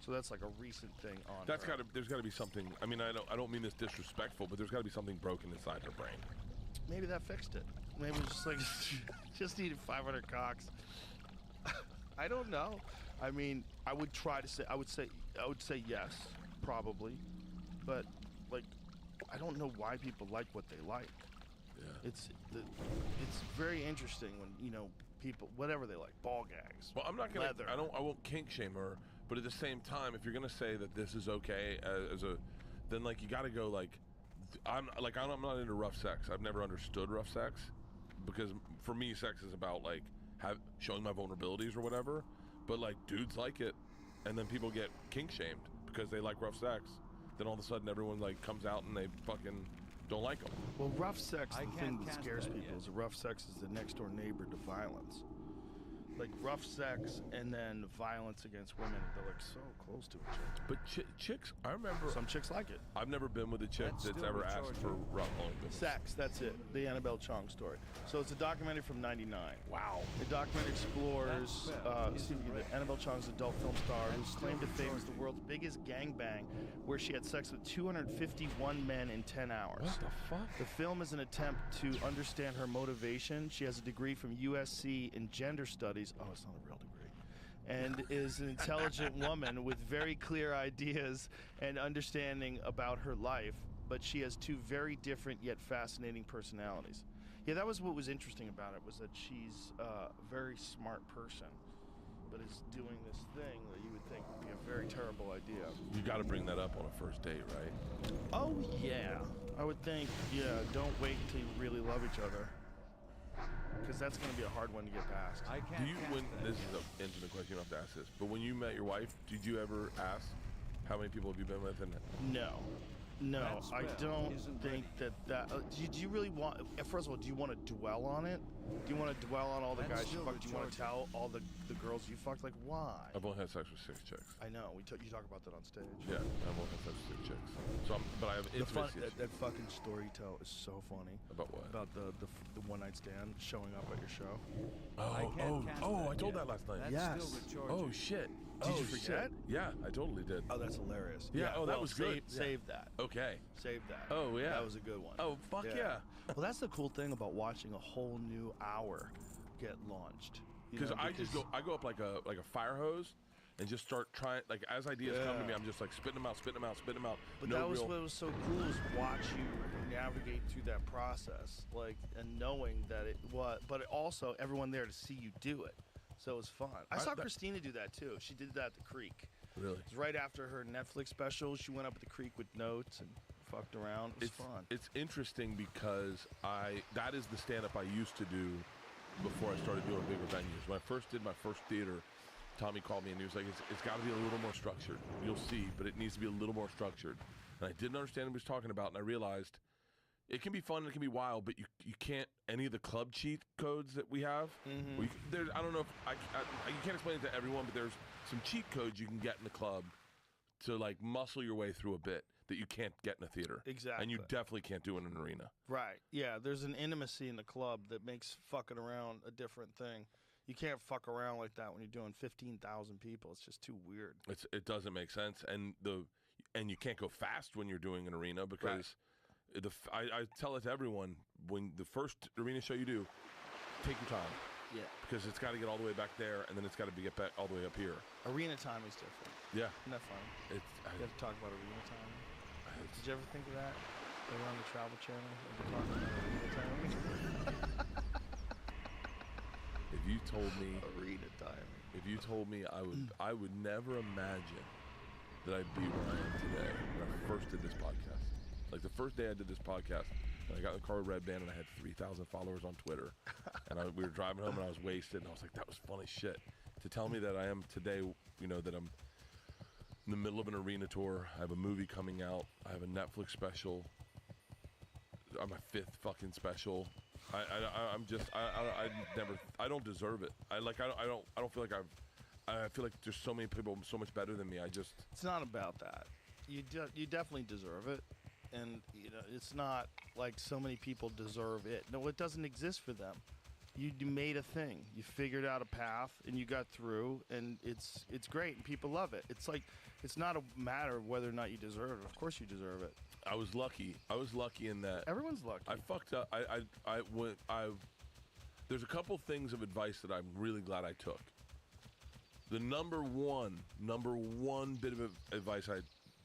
So that's like a recent thing on That's her. there's got to be something. I mean, I don't mean this disrespectful, but there's got to be something broken inside her brain. Maybe that fixed it. Maybe it's just like, just needed 500 cocks. I don't know. I mean, I would say yes, probably, but like, I don't know why people like what they like. Yeah. It's very interesting when people whatever they like, ball gags. Well, I'm not gonna. leather. I won't kink shame her, but at the same time, if you're gonna say that this is okay then like you got to go like, I'm not into rough sex. I've never understood rough sex, because for me, sex is about like showing my vulnerabilities or whatever. But like dudes like it, and then people get kink shamed because they like rough sex. Then all of a sudden everyone like comes out and they fucking don't like them. Well, rough sex, I the can't thing that cast scares that people yet. is rough sex is the next door neighbor to violence. Like rough sex and then violence against women, they're like so close to each other. But chicks, I remember. Some chicks like it. I've never been with a chick That's that's still ever asked for recharging. rough only business. Sex, that's it. The Annabelle Chong story. So it's a documentary from '99. Wow. The documentary explores That spell isn't ready. Annabelle Chong's adult film star, That's who's still claimed to fame as the recharging. world's biggest gangbang, where she had sex with 251 men in 10 hours. What the fuck? The film is an attempt to understand her motivation. She has a degree from USC in gender studies. Oh, it's not a real degree. And is an intelligent woman with very clear ideas and understanding about her life, but she has two very different yet fascinating personalities. Yeah, that was what was interesting about it, was that she's a very smart person, but is doing this thing that you would think would be a very terrible idea. You got to bring that up on a first date, right? Oh, yeah. I would think, yeah, don't wait until you really love each other, because that's going to be a hard one to get past. I Do can't you cast when that this yet. is an intimate question, you don't have to ask this, but when you met your wife, did you ever ask how many people have you been with? And No. No, That I spell don't isn't think that. Do you really want? First of all, do you want to dwell on it? Do you want to dwell on all the That's guys you still fucked? Do you want to tell recharging. all the girls you fucked? Like, why? I've only had sex with 6 chicks. I know. You talk about that on stage. Yeah, I've only had sex with 6 chicks. So, but I have The fun, intimacy. that fucking story you tell is so funny. About what? About the one night stand showing up at your show. I can't cast I that told yet. that last night. That's Yes. still recharging. Oh shit! Did oh, you forget? Shit. Yeah, I totally did. Oh, that's hilarious. Yeah, oh, that well, was good. Save that. Okay. Save that. Oh, yeah. That was a good one. Oh fuck yeah! Well, that's the cool thing about watching a whole new hour get launched. You Because know, I go up like a fire hose, and just start trying. Like as ideas come to me, Yeah. I'm just like spitting them out. But no that was real. what was so cool, is watch you navigate through that process, like, and knowing that but also everyone there to see you do it. So it was fun. I saw Christina do that too. She did that at the Creek. Really? It was right after her Netflix special. She went up at the Creek with notes and fucked around. It was fun. It's interesting because that is the stand-up I used to do before I started doing bigger venues. When I first did my first theater, Tommy called me and he was like, it's got to be a little more structured. You'll see, but it needs to be a little more structured. And I didn't understand what he was talking about, and I realized it can be fun, it can be wild, but you can't, any of the club cheat codes that we have, there's, I don't know if, you can't explain it to everyone, but there's some cheat codes you can get in the club to like muscle your way through a bit that you can't get in a theater. Exactly. And you definitely can't do in an arena. Right. Yeah, there's an intimacy in the club that makes fucking around a different thing. You can't fuck around like that when you're doing 15,000 people. It's just too weird. It doesn't make sense, and you can't go fast when you're doing an arena because I tell it to everyone, when the first arena show you do, take your time. Yeah. Because it's got to get all the way back there, and then it's got to get back all the way up here. Arena time is different. Yeah. Isn't that funny? You have to talk about arena time. Did you ever think of that? They were on the Travel Channel and they're talking about arena time. If you told me arena time. If you told me I would never imagine that I'd be where I am today when I first did this podcast. Like the first day I did this podcast, and I got in the car with Red Band and I had 3,000 followers on Twitter. And we were driving home and I was wasted and I was like, that was funny shit. To tell me that I am today, that I'm in the middle of an arena tour. I have a movie coming out. I have a Netflix special. I'm my 5th fucking special. I don't deserve it. I don't feel like I feel like there's so many people so much better than me. It's not about that. You definitely deserve it, and it's not like so many people deserve it. No, it doesn't exist for them. You made a thing. You figured out a path, and you got through, and it's great, and people love it. It's like it's not a matter of whether or not you deserve it. Of course, you deserve it. I was lucky. In that everyone's lucky. I fucked up. There's a couple things of advice that I'm really glad I took. The number one bit of advice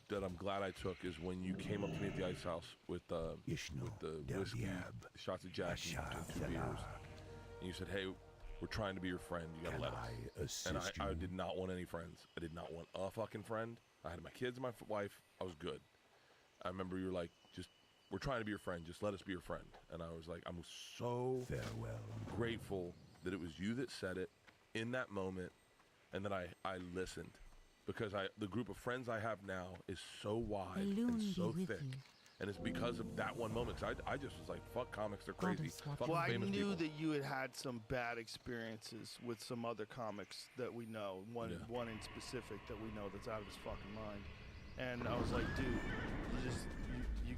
that I'm glad I took is when you came up to me at the Ice House with the whiskey, shots of Jack, and 2 beers, and you said, "Hey, we're trying to be your friend. You gotta let us." And I did not want any friends. I did not want a fucking friend. I had my kids and my wife. I was good. I remember you were like, we're trying to be your friend. Just let us be your friend. And I was like, I'm so grateful that it was you that said it in that moment, and that I listened, because the group of friends I have now is so wide and so thick. And it's because of that one moment. Cause I just was like, fuck comics, they're crazy. Fuck I famous knew people. that you had some bad experiences with some other comics that we know. One in specific that we know that's out of his fucking mind. And I was like, dude, you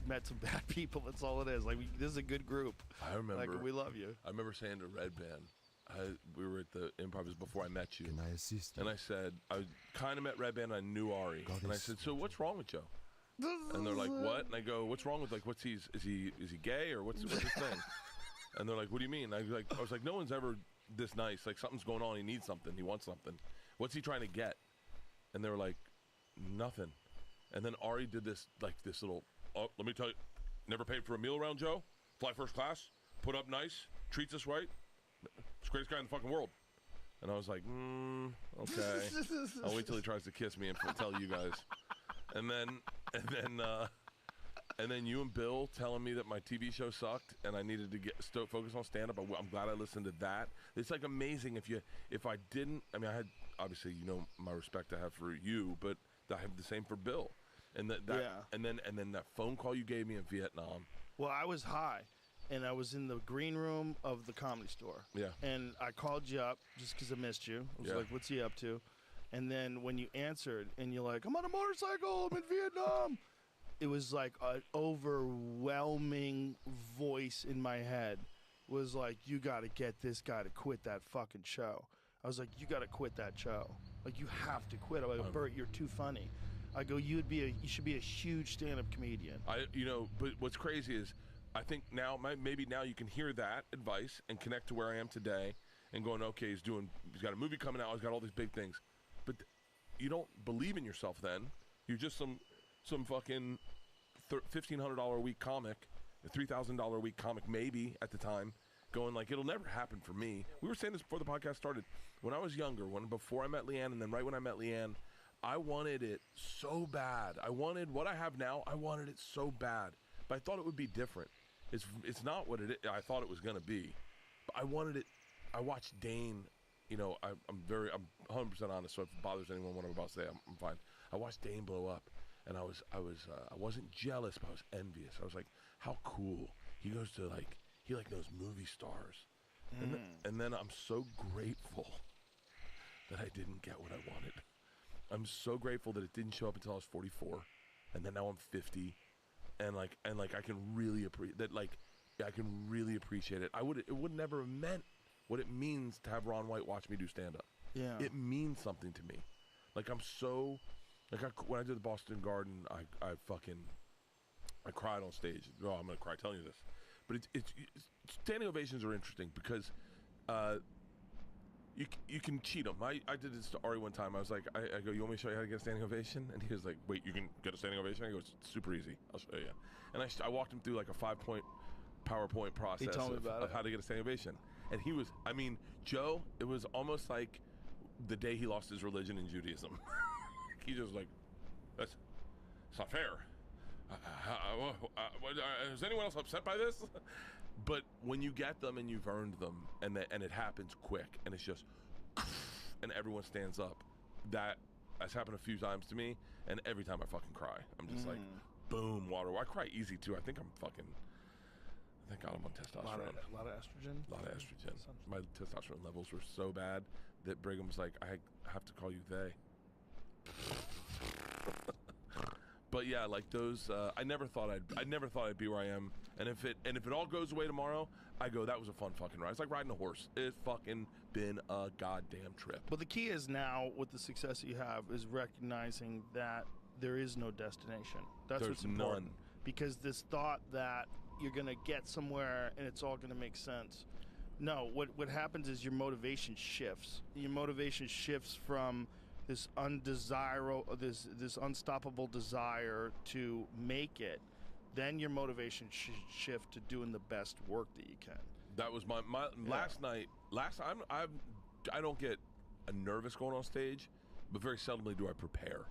met some bad people. That's all it is. Like, this is a good group. I remember. Like, we love you. I remember saying to Red Band, we were at the Improv before I met you. Can I assist you? And I said, I kind of met Red Band and I knew Ari. And I said, so what's wrong with Joe? And they're like, what? And I go, what's wrong with, like, is he gay or what's his thing? And they're like, what do you mean? I was like, no one's ever this nice. Like, something's going on. He needs something. He wants something. What's he trying to get? And they were like, nothing. And then Ari did this little, let me tell you, never paid for a meal around Joe, fly first class, put up nice, treats us right, he's the greatest guy in the fucking world. And I was like, okay. I'll wait till he tries to kiss me and tell you guys. And then you and Bill telling me that my TV show sucked and I needed to get focus on stand-up. I'm glad I listened to that. It's like amazing if I didn't. I mean, I had, obviously, my respect I have for you, but I have the same for Bill. And and then that phone call you gave me in Vietnam. Well, I was high, and I was in the green room of the Comedy Store. Yeah. And I called you up just because I missed you. I was like, what's he up to? And then when you answered, and you're like, I'm on a motorcycle, I'm in Vietnam. It was like an overwhelming voice in my head was like, you got to get this guy to quit that fucking show. I was like, you got to quit that show. Like, you have to quit. I'm like, Bert, you're too funny. I go, you should be a huge stand-up comedian. But what's crazy is, I think maybe now you can hear that advice and connect to where I am today, and going, okay, he's got a movie coming out, he's got all these big things, but you don't believe in yourself then. You're just some fucking $1,500 a week comic, a $3,000 a week comic maybe at the time, going like, it'll never happen for me. We were saying this before the podcast started. When I was younger, before I met Leanne, and then right when I met Leanne, I wanted it so bad. I wanted what I have now. I wanted it so bad, but I thought it would be different. It's not what I thought it was gonna be, but I wanted it. I watched Dane. I'm 100% honest. So if it bothers anyone, what I'm about to say, I'm fine. I watched Dane blow up, and I wasn't jealous, but I was envious. I was like, how cool. He goes to he knows movie stars. And then I'm so grateful that I didn't get what I wanted. I'm so grateful that it didn't show up until I was 44, and then now I'm 50, and I can really appreciate that. I can really appreciate it. It would never have meant what it means to have Ron White watch me do stand up. Yeah, it means something to me. I'm so when I did the Boston Garden, I cried on stage. Oh, I'm gonna cry telling you this, but it's standing ovations are interesting because. You can cheat them. I did this to Ari one time. I was like, I go, you want me to show you how to get a standing ovation? And he was like, wait, you can get a standing ovation? I go, it's super easy. I'll show you. And I walked him through like a 5-point PowerPoint process of how to get a standing ovation. And he was, Joe, it was almost like the day he lost his religion in Judaism. He just like, it's not fair. Is anyone else upset by this? But when you get them and you've earned them, and it happens quick, and it's just, and everyone stands up, that's happened a few times to me, and every time I fucking cry, I'm just like, boom, water. I cry easy too. I think thank God I'm on testosterone. A lot of estrogen. A lot of estrogen. My testosterone levels were so bad that Brigham was like, I have to call you they. But yeah, those, I never thought I'd be where I am, and if it all goes away tomorrow, I go, that was a fun fucking ride. It's like riding a horse. It's fucking been a goddamn trip. But the key is now, with the success you have, is recognizing that there is no destination. There's what's important. None. Because this thought that you're gonna get somewhere and it's all gonna make sense. No, what happens is your motivation shifts. Your motivation shifts from this this unstoppable desire to make it, then your motivation should shift to doing the best work that you can. That was my last night. I don't get nervous going on stage, but very seldomly do I prepare.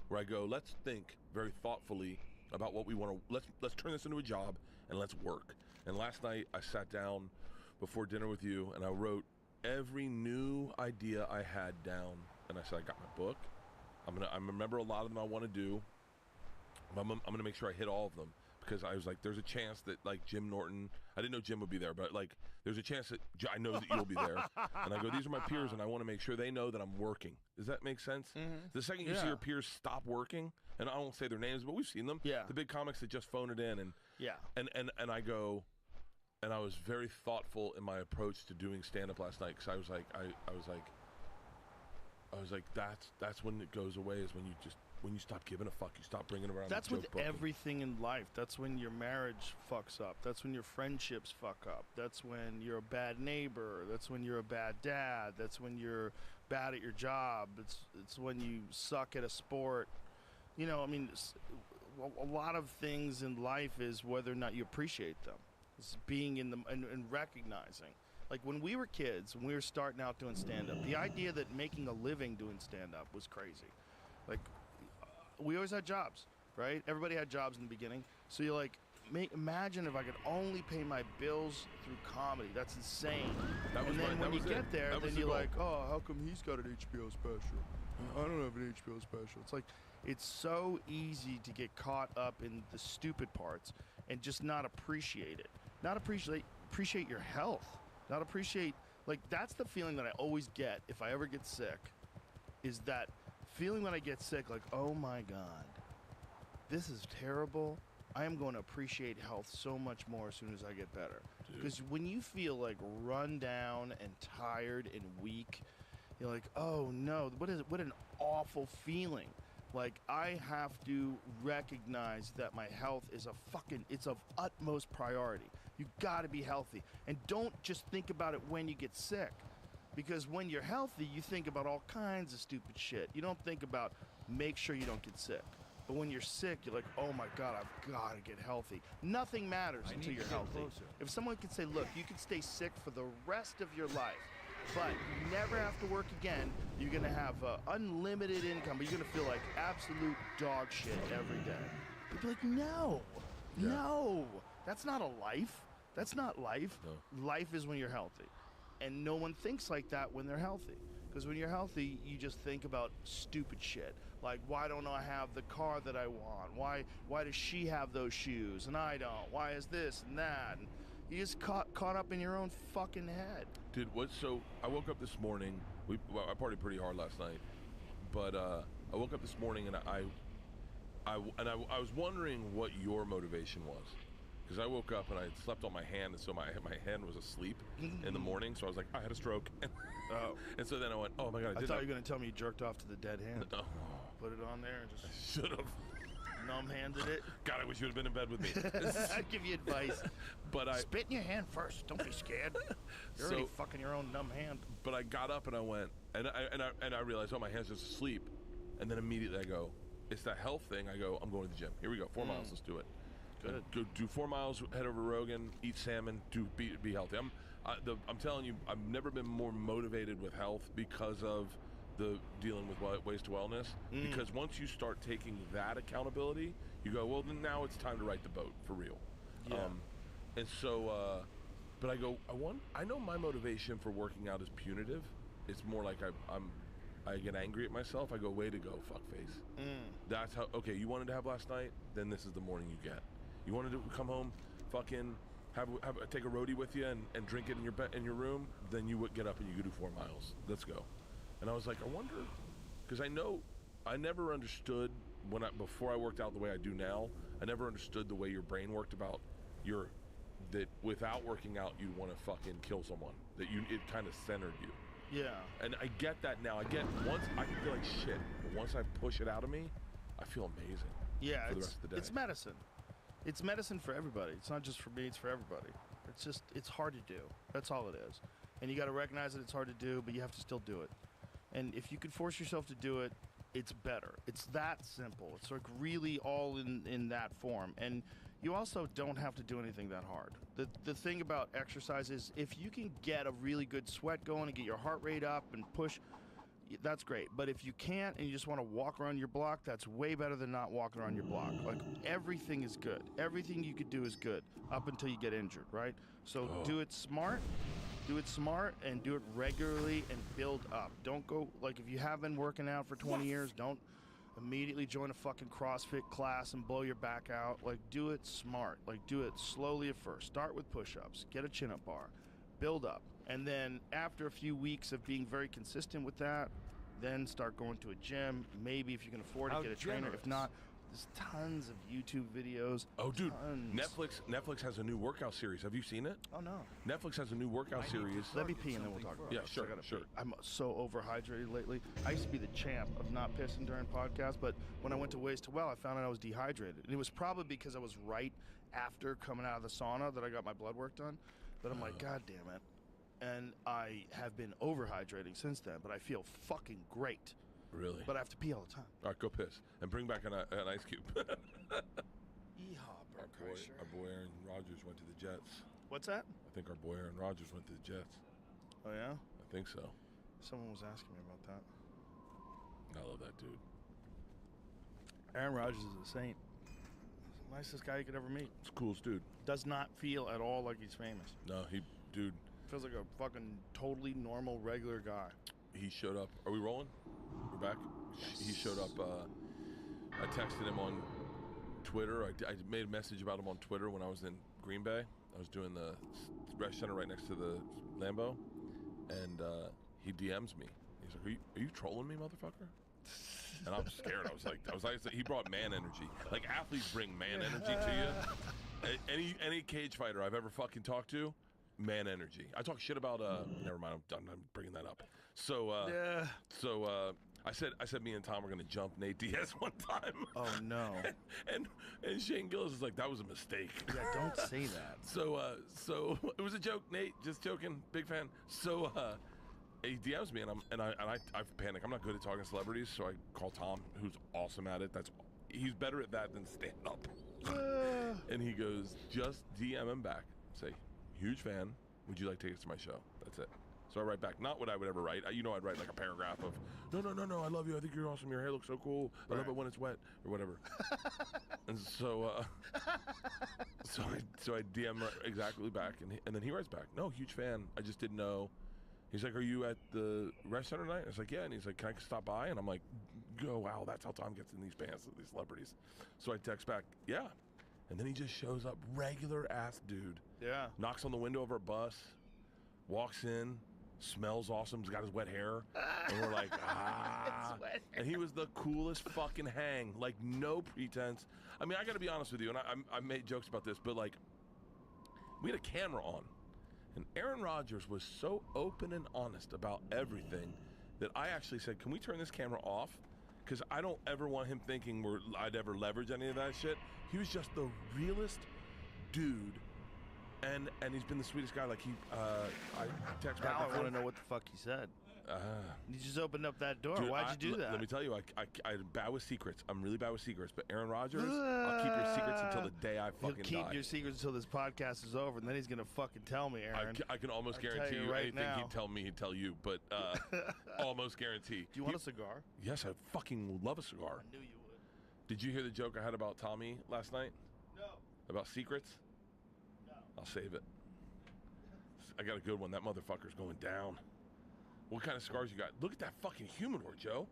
Where I go, let's think very thoughtfully about what we want to. Let's turn this into a job and let's work. And last night I sat down before dinner with you and I wrote every new idea I had down, and I said, I got my book. I remember a lot of them I want to do. I'm gonna make sure I hit all of them, because I was like, there's a chance that Jim Norton, I didn't know Jim would be there, but there's a chance that I know that you'll be there. And I go, these are my peers, and I want to make sure they know that I'm working. Does that make sense? Mm-hmm. The second you see your peers stop working, and I won't say their names, but we've seen them. Yeah. The big comics that just phone it in, and I go. And I was very thoughtful in my approach to doing stand-up last night, because I was like, that's when it goes away, is when you stop giving a fuck, you stop bringing around. That's the with joke everything in life. That's when your marriage fucks up. That's when your friendships fuck up. That's when you're a bad neighbor. That's when you're a bad dad. That's when you're bad at your job. It's when you suck at a sport. A lot of things in life is whether or not you appreciate them. It's being in them and recognizing. Like when we were kids, when we were starting out doing stand-up, the idea that making a living doing stand-up was crazy. We always had jobs, right? Everybody had jobs in the beginning. So you're like, imagine if I could only pay my bills through comedy. That's insane. And then when you get there, then you're like, oh, how come he's got an HBO special? I don't have an HBO special. It's like, it's so easy to get caught up in the stupid parts and just not appreciate it. Not appreciate your health. Not appreciate, that's the feeling that I always get if I ever get sick, is that feeling when I get sick, oh my God, this is terrible. I am going to appreciate health so much more as soon as I get better. Because when you feel run down and tired and weak, you're like, oh no, what an awful feeling. I have to recognize that my health is it's of utmost priority. You gotta be healthy. And don't just think about it when you get sick. Because when you're healthy, you think about all kinds of stupid shit. You don't think about make sure you don't get sick. But when you're sick, you're like, oh my God, I've gotta get healthy. Nothing matters until you're healthy. If someone could say, look, you could stay sick for the rest of your life, but you never have to work again. You're gonna have unlimited income, but you're gonna feel like absolute dog shit every day. You'd be like, no, that's not a life. That's not life. No. Life is when you're healthy. And no one thinks like that when they're healthy. Because when you're healthy, you just think about stupid shit. Like, why don't I have the car that I want? Why does she have those shoes and I don't? Why is this and that? And you just caught up in your own fucking head. Dude, so I woke up this morning. I partied pretty hard last night, but I woke up this morning and I was wondering what your motivation was. Because I woke up and I slept on my hand, and so my hand was asleep in the morning. So I was like, I had a stroke. And so then I went, oh my god! I thought you were gonna tell me you jerked off to the dead hand. No. Put it on there and just Should have. numb-handed it. God, I wish you would have been in bed with me. I'd give you advice. But spit in your hand first. Don't be scared. You're already fucking your own numb hand. But I got up and I went, and I realized, oh, my hand's just asleep. And then immediately I go, it's that health thing. I go, I'm going to the gym. Here we go, 4 miles. Let's do it. Good. Go do 4 miles. Head over to Rogan. Eat salmon. Be healthy. I'm telling you, I've never been more motivated with health because of the dealing with ways to wellness. Because once you start taking that accountability, you go, well, then now it's time to right the boat for real. Yeah. And so, but I go, I know my motivation for working out is punitive. It's more like I get angry at myself. I go, way to go, fuckface. That's how. Okay, you wanted to have last night, then this is the morning you get. You wanted to come home, fucking take a roadie with you and drink it in your room, then you would get up and you go do 4 miles. Let's go. And I was like, I wonder, because I never understood before I worked out the way I do now. I never understood the way your brain worked about that without working out you'd want to fucking kill someone. It kind of centered you. Yeah. And I get that now. Once I can feel like shit, but once I push it out of me, I feel amazing. Yeah, for the rest of the day. It's medicine. It's medicine for everybody. It's not just for me, it's for everybody. It's hard to do. That's all it is. And you got to recognize that it's hard to do, but you have to still do it. And if you can force yourself to do it, it's better. It's that simple. It's like really all in that form. And you also don't have to do anything that hard. The thing about exercise is if you can get a really good sweat going and get your heart rate up and push, that's great. But if you can't and you just want to walk around your block, that's way better than not walking around your block. Like, everything is good. Everything you could do is good up until you get injured, right? So do it smart. Do it smart and do it regularly and build up. Don't go, like, if you have been working out for 20 years, don't immediately join a fucking CrossFit class and blow your back out. Like, do it smart. Like, do it slowly at first. Start with push-ups. Get a chin-up bar. Build up. And then after a few weeks of being very consistent with that, then start going to a gym. Maybe if you can afford it, get a trainer. If not, there's tons of YouTube videos. Oh, dude, tons. Netflix has a new workout series. Have you seen it? Oh, no. Netflix has a new workout series. Let me pee and then we'll talk about it. Yeah, sure, sure. I'm so overhydrated lately. I used to be the champ of not pissing during podcasts, but when I went to Ways to Well, I found out I was dehydrated. And it was probably because I was right after coming out of the sauna that I got my blood work done. But I'm like, God damn it. And I have been overhydrating since then, but I feel fucking great. Really? But I have to pee all the time. All right, go piss. And bring back an ice cube. Yeehaw, our boy Aaron Rodgers went to the Jets. What's that? I think our boy Aaron Rodgers went to the Jets. Oh, yeah? I think so. Someone was asking me about that. I love that dude. Aaron Rodgers is a saint. He's the nicest guy you could ever meet. It's the coolest dude. Does not feel at all like he's famous. No, dude. Feels like a fucking totally normal, regular guy. He showed up. Are we rolling? We're back? Yes. He showed up. I texted him on Twitter. I made a message about him on Twitter when I was in Green Bay. I was doing the rec center right next to the Lambeau. And he DMs me. He's like, are you trolling me, motherfucker? And I'm scared. I was like, he brought man energy. Like, athletes bring man energy to you. Any cage fighter I've ever fucking talked to, man energy. I talk shit about never mind, I'm bringing that up. So I said me and Tom were gonna jump Nate Diaz one time. Oh no. and Shane Gillis is like, that was a mistake. Yeah, don't say that. So it was a joke, Nate, just joking, big fan. So he DMs me and I panic. I'm not good at talking to celebrities, so I call Tom, who's awesome at it. He's better at that than stand up. And he goes, just DM him back. Say, huge fan. Would you like tickets to my show? That's it. So I write back, not what I would ever write. I'd write like a paragraph of, no, I love you. I think you're awesome. Your hair looks so cool. I love it when it's wet or whatever. And so I DM exactly back, and then he writes back, no, huge fan. I just didn't know. He's like, are you at the restaurant tonight? I was like, yeah. And he's like, can I stop by? And I'm like, go, wow, that's how Tom gets in these pants with these celebrities. So I text back, yeah. And then he just shows up, regular ass dude. Yeah. Knocks on the window of our bus, walks in, smells awesome, he's got his wet hair. And we're like, ah. And he was the coolest fucking hang, like no pretense. I mean, I gotta be honest with you, and I made jokes about this, but like, we had a camera on. And Aaron Rodgers was so open and honest about everything that I actually said, can we turn this camera off? Because I don't ever want him thinking I'd ever leverage any of that shit. He was just the realest dude. And he's been the sweetest guy. Like I text back. Now I want to know what the fuck he said. You just opened up that door. Dude, Why'd you do that? Let me tell you, I bad with secrets. I'm really bad with secrets. But Aaron Rodgers, I'll keep your secrets until the day I fucking die. He'll keep your secrets until this podcast is over, and then he's gonna fucking tell me, Aaron. I can almost guarantee you right anything now. he'd tell me, he'd tell you. But almost guarantee. Do you want a cigar? Yes, I fucking love a cigar. I knew you would. Did you hear the joke I had about Tommy last night? No. About secrets? No. I'll save it. I got a good one. That motherfucker's going down. What kind of cigars you got? Look at that fucking humidor, Joe.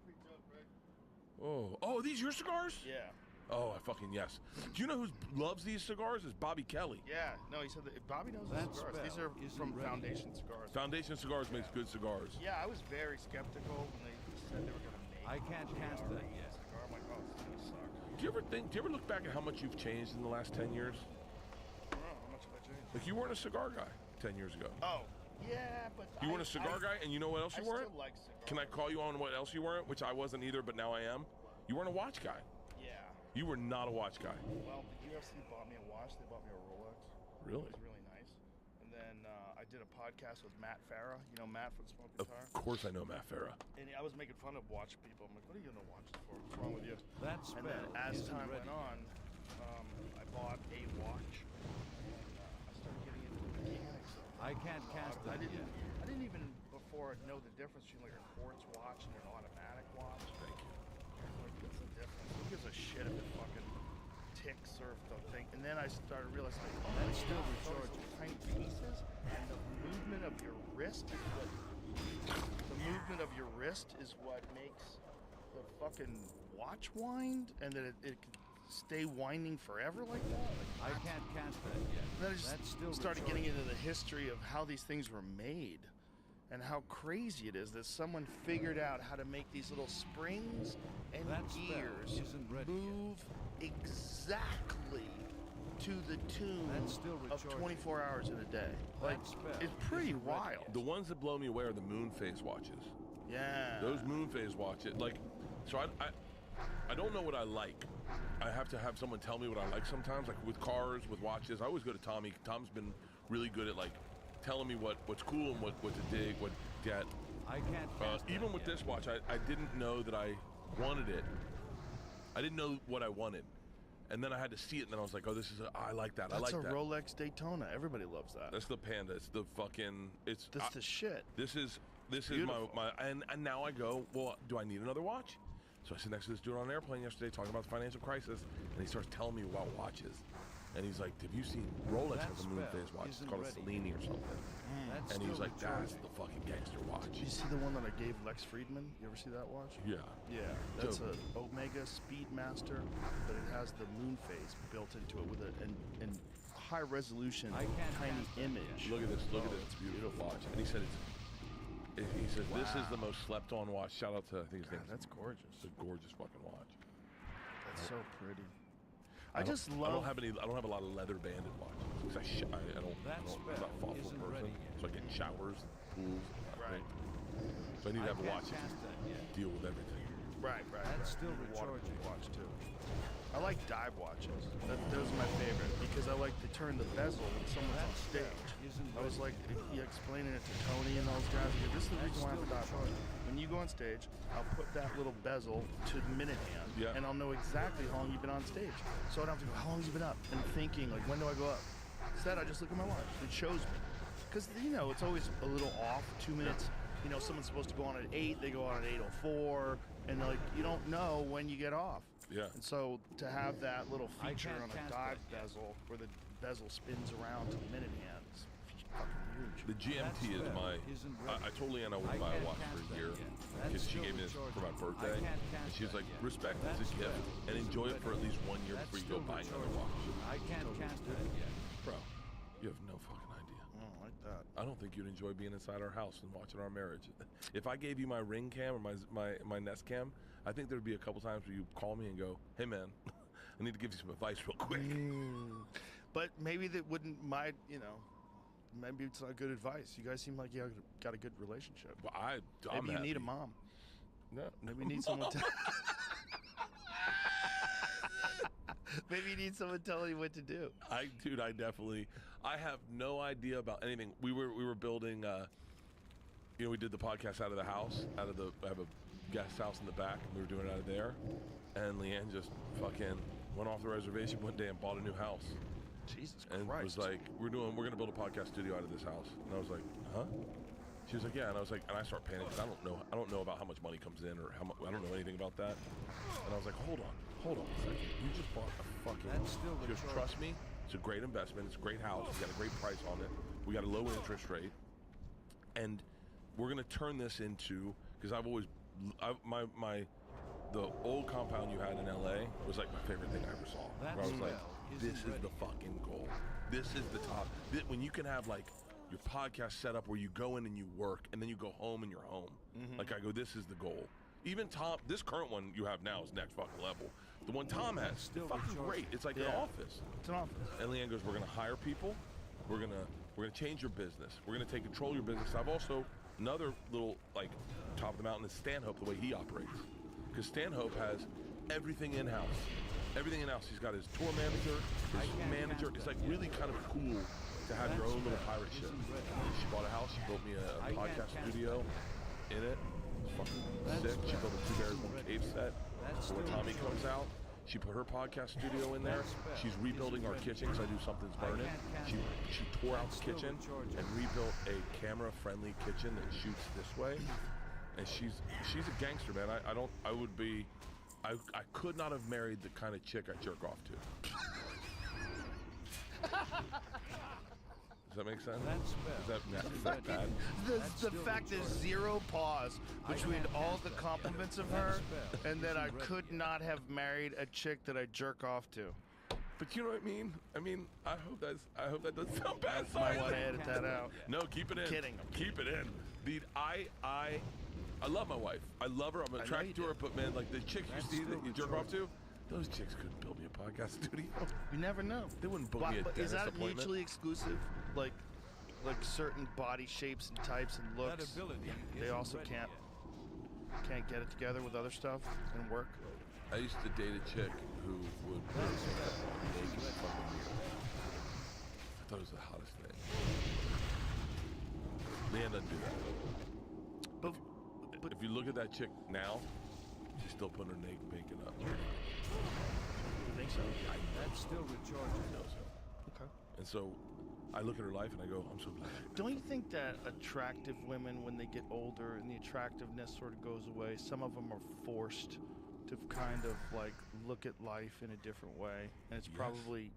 Pretty dope, right? Oh, are these your cigars? Yeah. Oh, I fucking yes. Do you know who loves these cigars? Is Bobby Kelly. Yeah. No, he said that Bobby knows That the cigars. These spell are isn't from ready. Foundation Cigars. Foundation Cigars makes good cigars. Yeah, I was very skeptical when they said they were gonna make. I can't cast that yet. Cigar. I'm like, oh, it's gonna suck. Do you ever look back at how much you've changed in the last 10 years? I don't know how much have I changed. Like, you weren't a cigar guy 10 years ago. Oh, yeah, but You weren't a cigar guy, and you know what else I you weren't? still like cigars. Can I call you on what else you weren't? Which I wasn't either, but now I am. You weren't a watch guy. Yeah. You were not a watch guy. Well, the UFC bought me a watch. They bought me a Rolex. Really? It was really nice. And then I did a podcast with Matt Farah. You know Matt from Smoke Of Guitar? course I know Matt Farah. And I was making fun of watch people. I'm like, what are you going to watch this for? What's wrong with you? That And then spell as isn't time ready. went on, I bought a watch. And I started getting into the mechanics of it. I can't cast I that yet. didn't even before know the difference between like a quartz watch and an automatic watch. Thank you. Like, what's the difference? Who gives a shit if it fucking ticks or if the thing? And then I started realizing, like, oh, That's my still God, recharging. those tiny pieces and the movement of your wrist is what. The movement of your wrist is what makes the fucking watch wind, and that it can stay winding forever like that. Like, I can't cast that yet. then I just That's still started getting recharging. into the history of how these things were made and how crazy it is that someone figured out how to make these little springs and That spell gears isn't ready yet. move exactly to the tune That's still of recharging. 24 hours in a day. Like, spell it's pretty isn't ready wild. yet. The ones that blow me away are the moon phase watches. Yeah. Those moon phase watches, like, so I don't know what I like. I have to have someone tell me what I like sometimes, like with cars, with watches. I always go to Tommy. Tom's been really good at like telling me what's cool and what to dig, what to get. I can't cast that Even with yet. this watch, I didn't know that I wanted it. I didn't know what I wanted. And then I had to see it, and then I was like, oh, I like that. That's I like a that. Rolex Daytona. Everybody loves that. That's the Panda. It's the fucking, That's the shit. This is beautiful. my and now I go, well, do I need another watch? So I sit next to this dude on an airplane yesterday talking about the financial crisis, and he starts telling me about watches. And he's like, have you seen Rolex That has a moon spell phase watch? It's isn't called a ready. Cellini or something. That's And he's still like, that's recharging. the fucking gangster watch. Did you see the one that I gave Lex Friedman? You ever see that watch? Yeah. Yeah, that's Dope. a Omega Speedmaster, but it has the moon phase built into it with an high resolution I can't tiny cast that image. Look at this. Look at Oh, this it's beautiful beautiful. watch. And he said he said this is Wow. the most slept on watch. Shout out to I think his God, name's that's gorgeous. It's a gorgeous fucking watch. That's so pretty. I I just love. don't have a lot of leather banded watches because I don't. That I'm not a spell thoughtful isn't person. ready yet. So I get showers, pools. Right. So I need to have a can't watch that cast can that yet. deal with everything. Right. That's still And a waterproof recharging. watch too. I like dive watches. Those are my favorite because I like to turn the bezel when someone's on That spell stage. isn't I was ready like explaining it to Tony and those guys. I go, this is the reason why I have a dive watch. When you go on stage, I'll put that little bezel to the minute hand, Yeah. and I'll know exactly how long you've been on stage. So I don't have to go, how long have you been up? And thinking, like, when do I go up? Instead, I just look at my watch. It shows me. Because, it's always a little off, 2 minutes. Someone's supposed to go on at 8, they go on at 8:04, and like, you don't know when you get off. Yeah. And so to have that little I feature can't on a cast dive that yet. bezel where the bezel spins around to the minute hand is fucking The GMT is my. I told Leanne I would buy a watch for a year because she gave me this for my birthday, and she was like, "Respect this as a gift and enjoy it for at least 1 year before you go buy another watch." I can't cast that yet. Bro, you have no fucking idea. I don't like that. I don't think you'd enjoy being inside our house and watching our marriage. If I gave you my Ring cam or my Nest cam, I think there'd be a couple times where you call me and go, "Hey man, I need to give you some advice real quick." But maybe that wouldn't maybe it's not good advice. You guys seem like you got a good relationship. Well, Maybe you happy. need a mom. No. Maybe you need someone to maybe you need someone telling you what to do. I have no idea about anything. We were building, we did the podcast out of the house, I have a guest house in the back, and we were doing it out of there. And Leanne just fucking went off the reservation one day and bought a new house. Jesus and Christ. was like, we're gonna build a podcast studio out of this house. And I was like, huh? She was like, yeah. And I was like, and I start panicking. I don't know about how much money comes in or I don't know anything about that. And I was like, hold on a second. You just bought a fucking. She goes, trust me. It's a great investment. It's a great house. We got a great price on it. We got a low interest rate, and we're gonna turn this into because the old compound you had in LA was like my favorite thing I ever saw. Where I was like, this is the fucking goal. This is the top. When you can have like your podcast set up where you go in and you work and then you go home and you're home. Like I go, this is the goal. Even Tom, this current one you have now is next fucking level. The one Tom has, still fucking great. It's like an office. It's an office. And Leanne goes, we're gonna hire people. We're gonna change your business. We're gonna take control of your business. I've also another little like top of the mountain is Stanhope, the way he operates. Because Stanhope has everything in-house. Everything in-house. He's got his tour manager, his manager. It's like really kind of cool to have your own little pirate ship. She bought a house. She built me a podcast studio in it. It's fucking sick. She built a 2 Bears 1 Cave set. So when Tommy comes out, she put her podcast studio in there. She's rebuilding our kitchen because I do Something's Burning. She tore out the kitchen and rebuilt a camera-friendly kitchen that shoots this way. And she's a gangster, man. I could not have married the kind of chick I jerk off to. Does that make sense? Is that bad? The fact there's zero pause between all the compliments of her and that I could not have married a chick that I jerk off to. But you know what I mean? I hope that doesn't sound bad. I want to edit that out. No, keep it in. Kidding. Keep it in. Dude, I love my wife. I love her. I'm attracted to her. But man, like the chicks you see that you jerk off to, those chicks couldn't build me a podcast studio. You never know. They wouldn't book me a dentist Is that appointment. mutually exclusive? Like certain body shapes and types and looks. They also can't get it together with other stuff and work. I used to date a chick who would naked fucking me. I thought it was the hottest thing. Leanne doesn't do that. But if you look at that chick now, she's still putting her naked up. you think so? That's still recharging. I know so. Okay. And so I look at her life and I go, I'm so glad. Don't you think that attractive women, when they get older and the attractiveness sort of goes away, some of them are forced to kind of like look at life in a different way, and it's probably